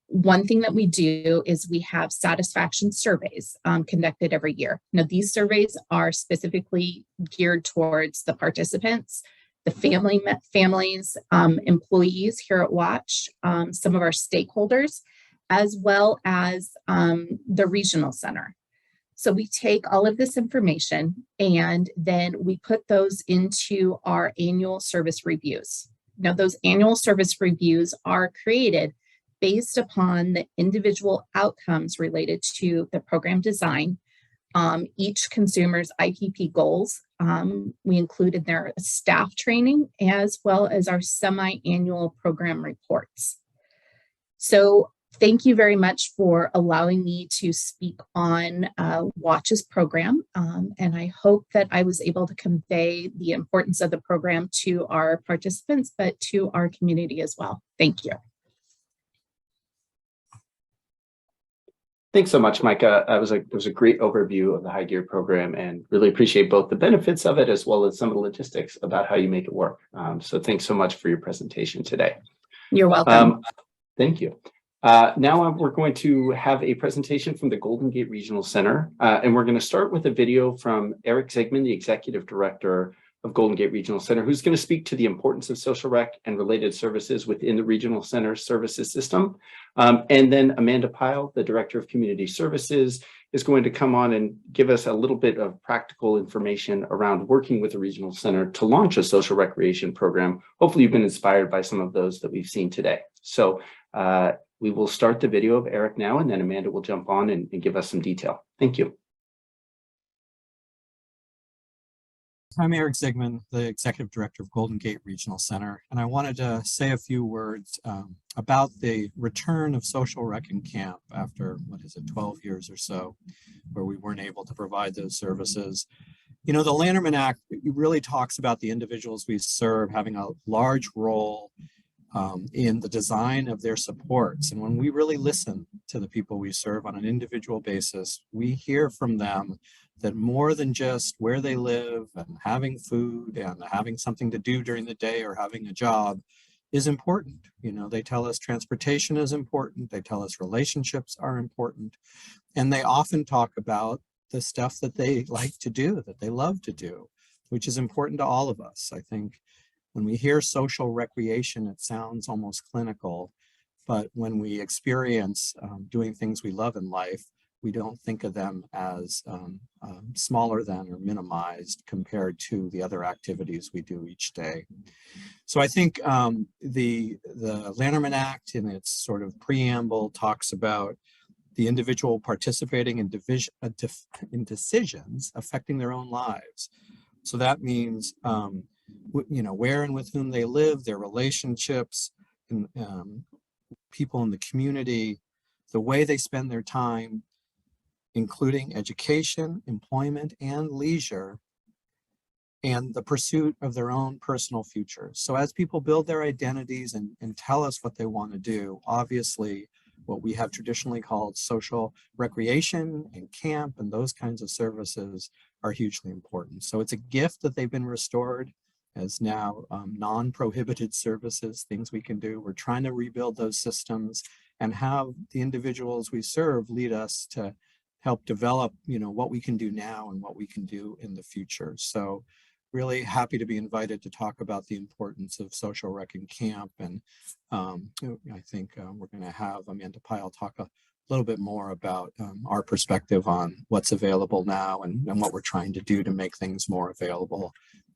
One thing that we do is we have satisfaction surveys conducted every year. Now, these surveys are specifically geared towards the participants, the families, employees here at Watch, some of our stakeholders, as well as the regional center. So we take all of this information and then we put those into our annual service reviews. Now, those annual service reviews are created based upon the individual outcomes related to the program design, each consumer's IPP goals. We included their staff training as well as our semi-annual program reports. So thank you very much for allowing me to speak on Watch's program. And I hope that I was able to convey the importance of the program to our participants, but to our community as well. Thank you. Thanks so much, Micah. It was a great overview of the High Gear program and really appreciate both the benefits of it as well as some of the logistics about how you make it work. So thanks so much for your presentation today. You're welcome. Thank you. Now we're going to have a presentation from the Golden Gate Regional Center, and we're going to start with a video from Eric Ziegman, the Executive Director of Golden Gate Regional Center, who's going to speak to the importance of social rec and related services within the Regional Center services system. And then Amanda Pyle, the Director of Community Services, is going to come on and give us a little bit of practical information around working with the Regional Center to launch a social recreation program. Hopefully you've been inspired by some of those that we've seen today. So we will start the video of Eric now, and then Amanda will jump on and give us some detail. Thank you. I'm Eric Ziegman, the Executive Director of Golden Gate Regional Center, and I wanted to say a few words about the return of social rec in camp after, 12 years or so, where we weren't able to provide those services. You know, the Lanterman Act really talks about the individuals we serve having a large role in the design of their supports. And when we really listen to the people we serve on an individual basis, we hear from them that more than just where they live and having food and having something to do during the day or having a job is important. You know, they tell us transportation is important. They tell us relationships are important. And they often talk about the stuff that they like to do, that they love to do, which is important to all of us. I think when we hear social recreation, it sounds almost clinical, but when we experience doing things we love in life, we don't think of them as smaller than or minimized compared to the other activities we do each day. So I think the Lanterman Act in its sort of preamble talks about the individual participating in decisions affecting their own lives. So that means, you know, where and with whom they live, their relationships, and people in the community, the way they spend their time, including education, employment, and leisure, and the pursuit of their own personal futures. So as people build their identities and tell us what they want to do, obviously what we have traditionally called social recreation and camp and those kinds of services are hugely important. So it's a gift that they've been restored as now non-prohibited services, things we can do. We're trying to rebuild those systems and have the individuals we serve lead us to help develop, you know, what we can do now and what we can do in the future. So really happy to be invited to talk about the importance of social rec in camp. And I think we're going to have Amanda Pyle talk a little bit more about our perspective on what's available now and what we're trying to do to make things more available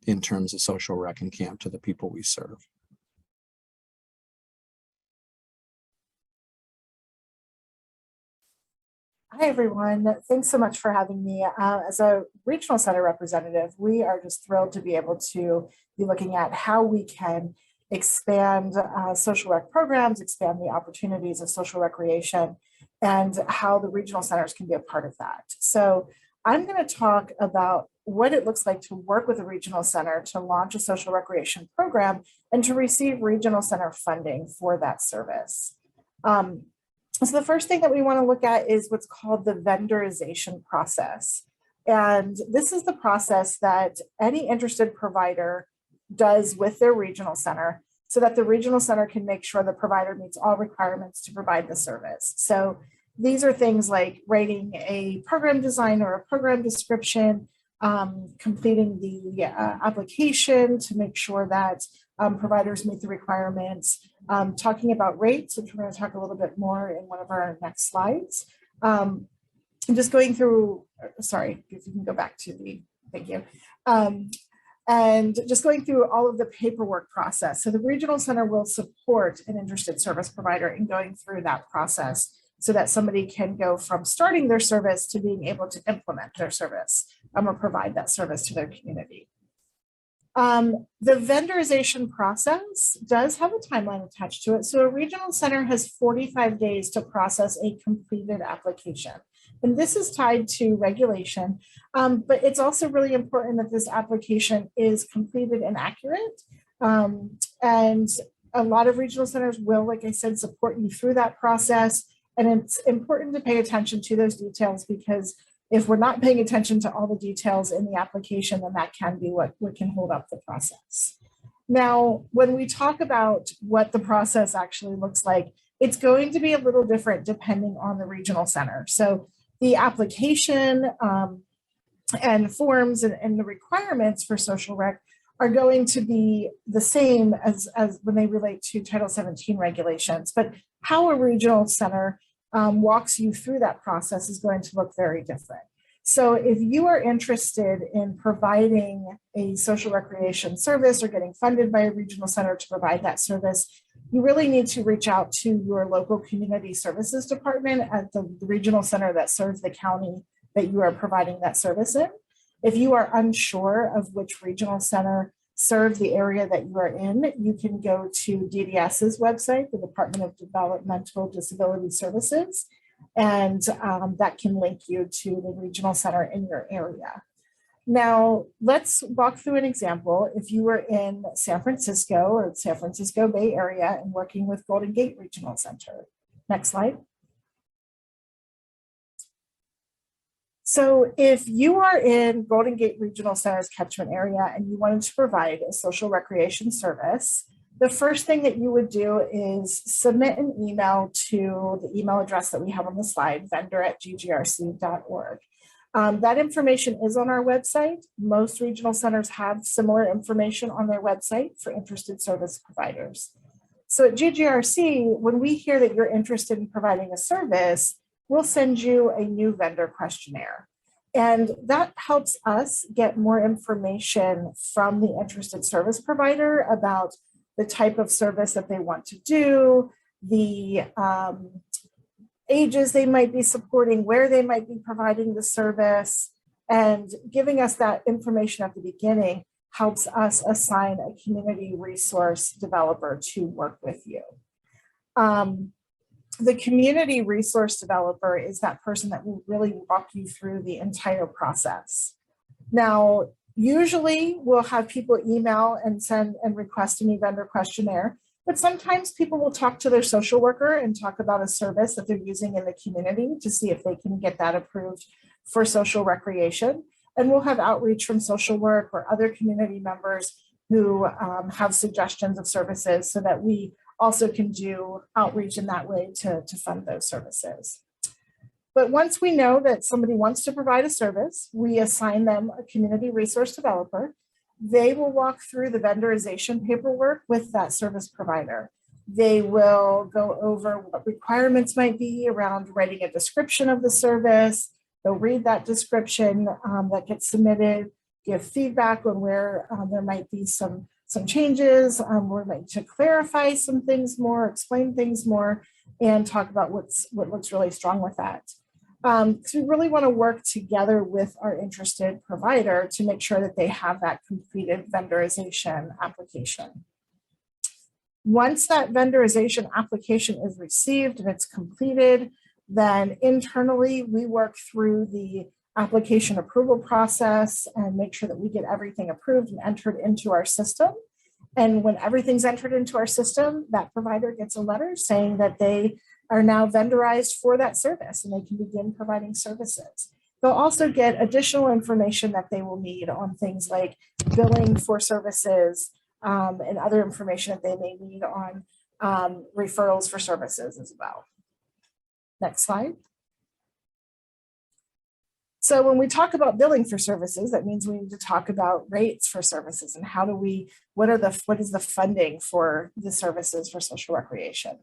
in terms of social rec in camp to the people we serve. Hi, everyone. Thanks so much for having me. As a regional center representative, we are just thrilled to be able to be looking at how we can expand social rec programs, expand the opportunities of social recreation, and how the regional centers can be a part of that. So I'm going to talk about what it looks like to work with a regional center to launch a social recreation program and to receive regional center funding for that service. So the first thing that we want to look at is what's called the vendorization process. And this is the process that any interested provider does with their regional center so that the regional center can make sure the provider meets all requirements to provide the service. So these are things like writing a program design or a program description, completing the application to make sure that providers meet the requirements, talking about rates, which we're going to talk a little bit more in one of our next slides. And just going through, sorry, if you can go back to the, thank you. And just going through all of the paperwork process. So the regional center will support an interested service provider in going through that process so that somebody can go from starting their service to being able to implement their service or provide that service to their community. The vendorization process does have a timeline attached to it. So a regional center has 45 days to process a completed application. And this is tied to regulation, but it's also really important that this application is completed and accurate. And a lot of regional centers will, like I said, support you through that process. And it's important to pay attention to those details because if we're not paying attention to all the details in the application, then that can be what can hold up the process. Now, when we talk about what the process actually looks like, it's going to be a little different depending on the regional center. So the application and forms and the requirements for social rec are going to be the same as when they relate to Title 17 regulations, but how a regional center walks you through that process is going to look very different. So if you are interested in providing a social recreation service or getting funded by a regional center to provide that service, you really need to reach out to your local community services department at the regional center that serves the county that you are providing that service in. If you are unsure of which regional center serve the area that you are in, you can go to DDS's website, the Department of Developmental Disability Services, and that can link you to the regional center in your area. Now, let's walk through an example. If you were in San Francisco or San Francisco Bay Area and working with Golden Gate Regional Center. Next slide. So if you are in Golden Gate Regional Center's catchment area and you wanted to provide a social recreation service, the first thing that you would do is submit an email to the email address that we have on the slide, vendor@ggrc.org. That information is on our website. Most regional centers have similar information on their website for interested service providers. So at GGRC, when we hear that you're interested in providing a service, we'll send you a new vendor questionnaire. And that helps us get more information from the interested service provider about the type of service that they want to do, the ages they might be supporting, where they might be providing the service, and giving us that information at the beginning helps us assign a community resource developer to work with you. The community resource developer is that person that will really walk you through the entire process. Now, usually we'll have people email and send and request a new vendor questionnaire, but sometimes people will talk to their social worker and talk about a service that they're using in the community to see if they can get that approved for social recreation. And we'll have outreach from social work or other community members who have suggestions of services so that we also can do outreach in that way to fund those services. But once we know that somebody wants to provide a service, we assign them a community resource developer. They will walk through the vendorization paperwork with that service provider. They will go over what requirements might be around writing a description of the service. They'll read that description that gets submitted, give feedback on where there might be some changes, we're going to clarify some things more, explain things more, and talk about what looks really strong with that. Because we really want to work together with our interested provider to make sure that they have that completed vendorization application. Once that vendorization application is received and it's completed, then internally we work through the application approval process and make sure that we get everything approved and entered into our system. And when everything's entered into our system, that provider gets a letter saying that they are now vendorized for that service and they can begin providing services. They'll also get additional information that they will need on things like billing for services and other information that they may need on referrals for services as well. Next slide. So when we talk about billing for services, that means we need to talk about rates for services and what is the funding for the services for social recreation.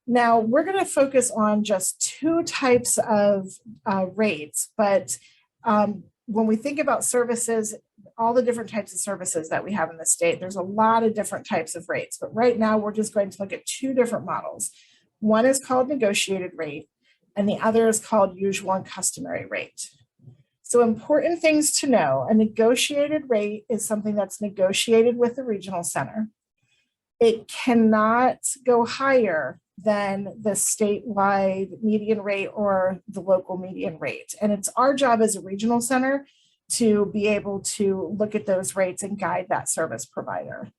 Now we're going to focus on just two types of rates, but when we think about services, all the different types of services that we have in the state, there's a lot of different types of rates, but right now we're just going to look at two different models. One is called negotiated rate, and the other is called usual and customary rate. So important things to know, a negotiated rate is something that's negotiated with the regional center. It cannot go higher than the statewide median rate or the local median rate. And it's our job as a regional center to be able to look at those rates and guide that service provider.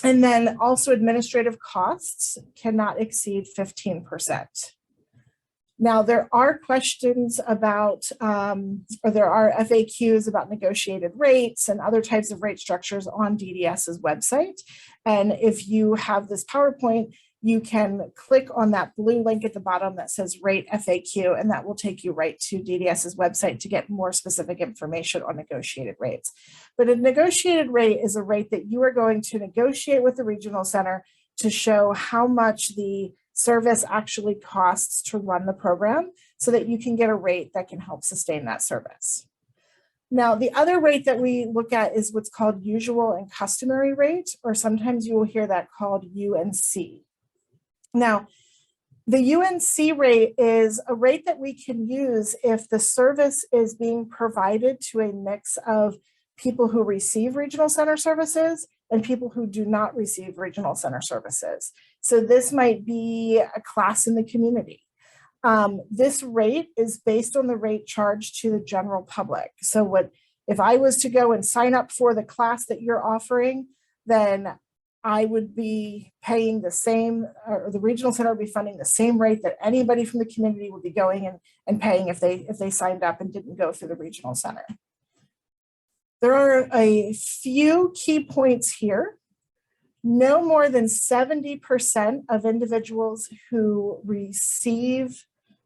And then also administrative costs cannot exceed 15%. Now there are questions about, or there are FAQs about negotiated rates and other types of rate structures on DDS's website. And if you have this PowerPoint, you can click on that blue link at the bottom that says rate FAQ, and that will take you right to DDS's website to get more specific information on negotiated rates. But a negotiated rate is a rate that you are going to negotiate with the regional center to show how much the service actually costs to run the program so that you can get a rate that can help sustain that service. Now, the other rate that we look at is what's called usual and customary rate, or sometimes you will hear that called UNC. Now, the UNC rate is a rate that we can use if the service is being provided to a mix of people who receive regional center services and people who do not receive regional center services. So this might be a class in the community. This rate is based on the rate charged to the general public. So if I was to go and sign up for the class that you're offering, then I would be paying the same, or the regional center would be funding the same rate that anybody from the community would be going and paying if they signed up and didn't go through the regional center. There are a few key points here. No more than 70% of individuals who receive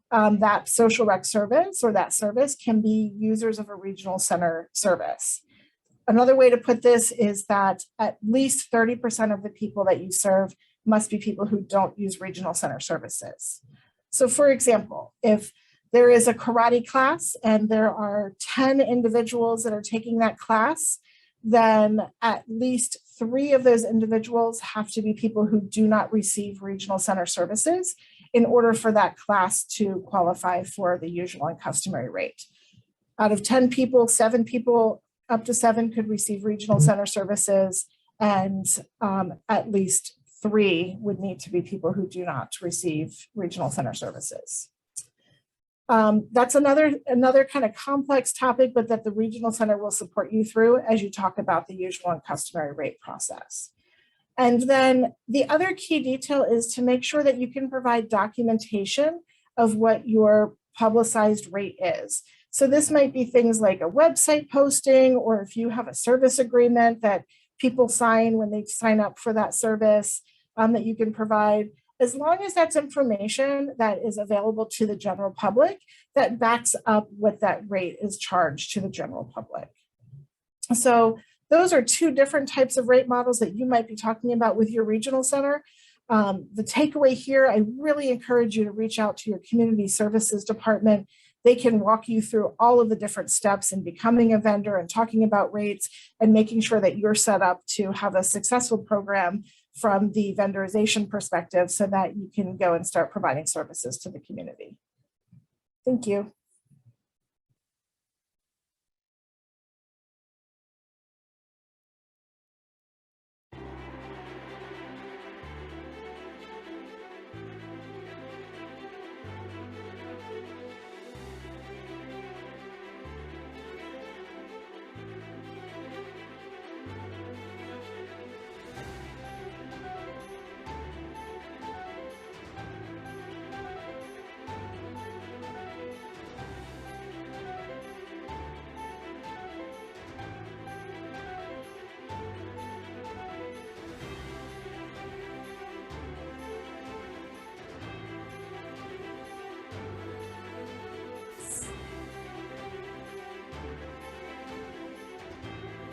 that social rec service or that service can be users of a regional center service. Another way to put this is that at least 30% of the people that you serve must be people who don't use regional center services. So for example, if there is a karate class and there are 10 individuals that are taking that class, then at least 3 of those individuals have to be people who do not receive regional center services in order for that class to qualify for the usual and customary rate. Out of 10 people, 7 people, up to 7 could receive regional center services, and at least 3 would need to be people who do not receive regional center services. That's another kind of complex topic, but that the regional center will support you through as you talk about the usual and customary rate process. And then the other key detail is to make sure that you can provide documentation of what your publicized rate is. So this might be things like a website posting, or if you have a service agreement that people sign when they sign up for that service, that you can provide. As long as that's information that is available to the general public, that backs up what that rate is charged to the general public. So those are 2 different types of rate models that you might be talking about with your regional center. The takeaway here, I really encourage you to reach out to your community services department. They can walk you through all of the different steps in becoming a vendor and talking about rates and making sure that you're set up to have a successful program from the vendorization perspective so that you can go and start providing services to the community. Thank you.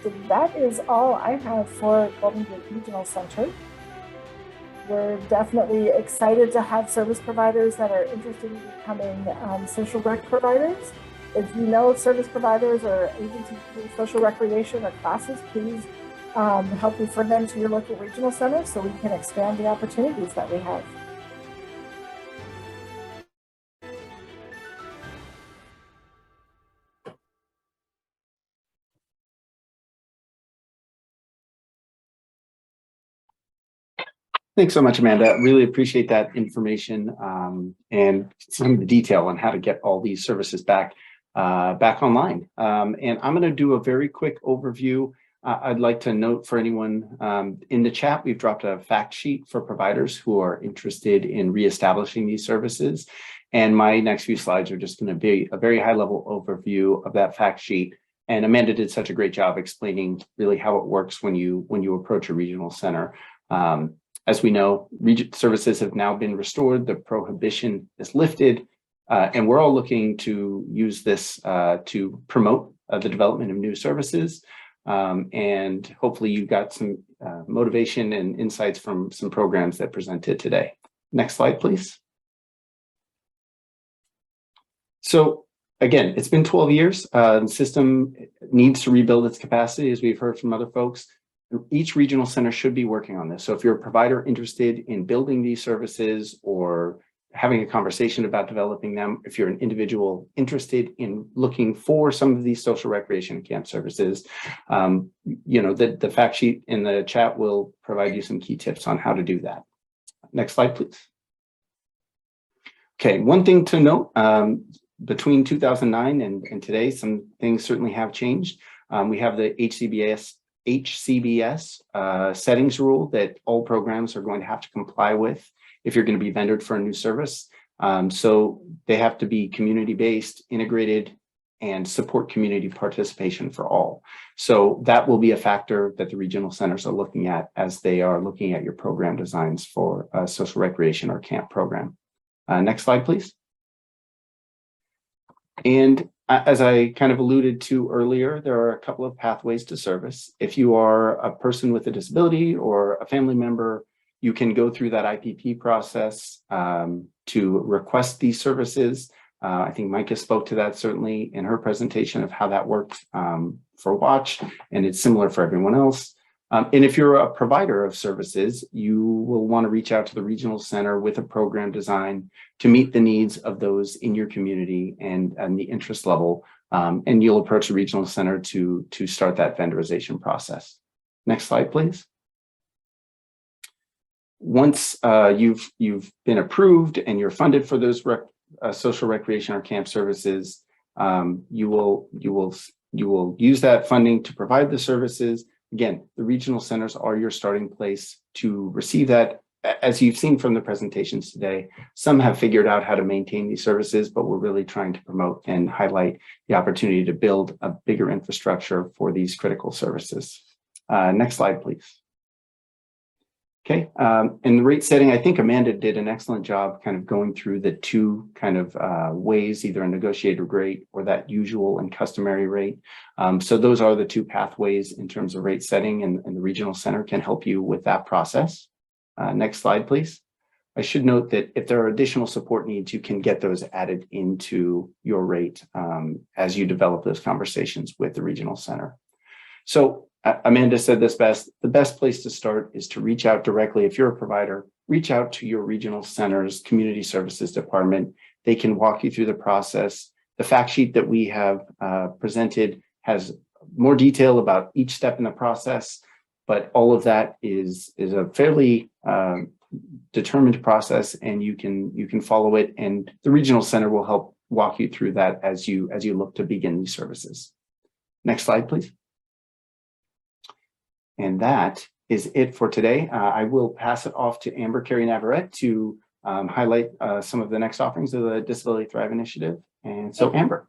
So that is all I have for Golden Gate Regional Center. We're definitely excited to have service providers that are interested in becoming social rec providers. If you know of service providers or agencies for social recreation or classes, please help refer them to your local regional center so we can expand the opportunities that we have. Thanks so much, Amanda. Really appreciate that information and some of the detail on how to get all these services back online. And I'm going to do a very quick overview. I'd like to note for anyone in the chat, we've dropped a fact sheet for providers who are interested in reestablishing these services. And my next few slides are just going to be a very high level overview of that fact sheet. And Amanda did such a great job explaining really how it works when you approach a regional center. As we know, services have now been restored, the prohibition is lifted, and we're all looking to use this to promote the development of new services. And hopefully you got some motivation and insights from some programs that presented today. Next slide, please. So again, it's been 12 years. The system needs to rebuild its capacity, as we've heard from other folks. Each regional center should be working on this. So if you're a provider interested in building these services or having a conversation about developing them, if you're an individual interested in looking for some of these social recreation camp services, you know, the fact sheet in the chat will provide you some key tips on how to do that. Next slide, please. Okay, one thing to note, between 2009 and today, some things certainly have changed. We have the HCBS settings rule that all programs are going to have to comply with if you're going to be vendored for a new service. So they have to be community-based, integrated, and support community participation for all. So that will be a factor that the regional centers are looking at as they are looking at your program designs for a social recreation or camp program. Next slide, please. And as I kind of alluded to earlier, there are a couple of pathways to service. If you are a person with a disability or a family member, you can go through that IPP process. to request these services. I think Micah spoke to that certainly in her presentation of how that works for Watch, and it's similar for everyone else. And if you're a provider of services, you will want to reach out to the regional center with a program design to meet the needs of those in your community and the interest level. And you'll approach the regional center to start that vendorization process. Next slide, please. Once you've been approved and you're funded for those social recreation or camp services, you will use that funding to provide the services. Again, the regional centers are your starting place to receive that. As you've seen from the presentations today, some have figured out how to maintain these services, but we're really trying to promote and highlight the opportunity to build a bigger infrastructure for these critical services. Next slide, please. Okay, in the rate setting, I think Amanda did an excellent job kind of going through the two kind of ways, either a negotiated rate or that usual and customary rate. So those are the two pathways in terms of rate setting, and the regional center can help you with that process. Next slide, please. I should note that if there are additional support needs, you can get those added into your rate as you develop those conversations with the regional center. So Amanda said this best, the best place to start is to reach out directly. If you're a provider, reach out to your regional center's community services department. They can walk you through the process. The fact sheet that we have presented has more detail about each step in the process, but all of that is a fairly determined process, and you can follow it, and the regional center will help walk you through that as you look to begin these services. Next slide, please. And that is it for today. I will pass it off to Amber Carey Navarrete to highlight some of the next offerings of the Disability Thrive Initiative. And so Amber.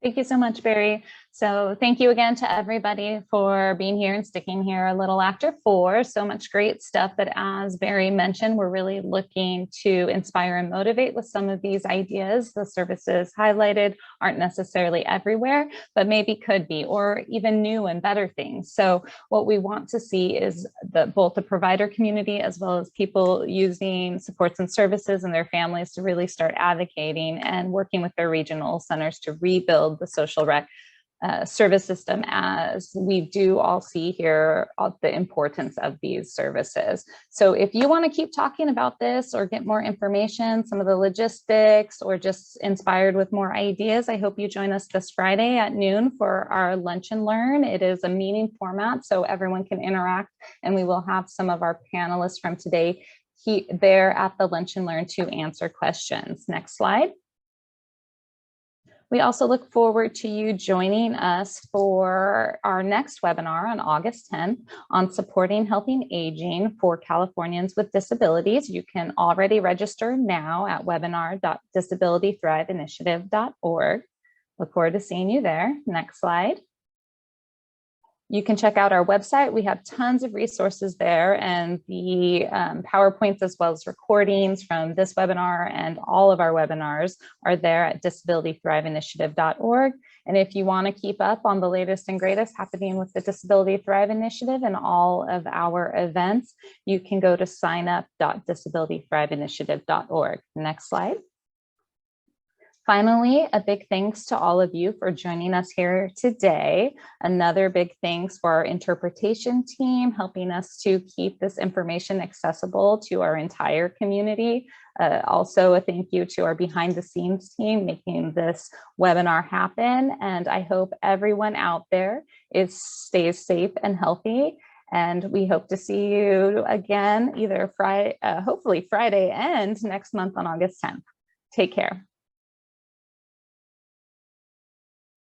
Thank you so much, Barry. So thank you again to everybody for being here and sticking here a little after 4. So much great stuff that, as Barry mentioned, we're really looking to inspire and motivate with some of these ideas. The services highlighted aren't necessarily everywhere, but maybe could be, or even new and better things. So what we want to see is that both the provider community as well as people using supports and services and their families to really start advocating and working with their regional centers to rebuild the social rec service system, as we do all see here the importance of these services. So if you want to keep talking about this or get more information, some of the logistics, or just inspired with more ideas, I hope you join us this Friday at noon for our Lunch and Learn. It is a meeting format, so everyone can interact, and we will have some of our panelists from today there at the Lunch and Learn to answer questions. Next slide. We also look forward to you joining us for our next webinar on August 10th on supporting healthy aging for Californians with disabilities. You can already register now at webinar.disabilitythriveinitiative.org. Look forward to seeing you there. Next slide. You can check out our website. We have tons of resources there, and the PowerPoints as well as recordings from this webinar and all of our webinars are there at disabilitythriveinitiative.org. And if you want to keep up on the latest and greatest happening with the Disability Thrive Initiative and all of our events, you can go to signup.disabilitythriveinitiative.org. Next slide. Finally, a big thanks to all of you for joining us here today. Another big thanks for our interpretation team, helping us to keep this information accessible to our entire community. Also, a thank you to our behind the scenes team making this webinar happen. And I hope everyone out there stays safe and healthy. And we hope to see you again, either Friday, hopefully Friday, and next month on August 10th. Take care.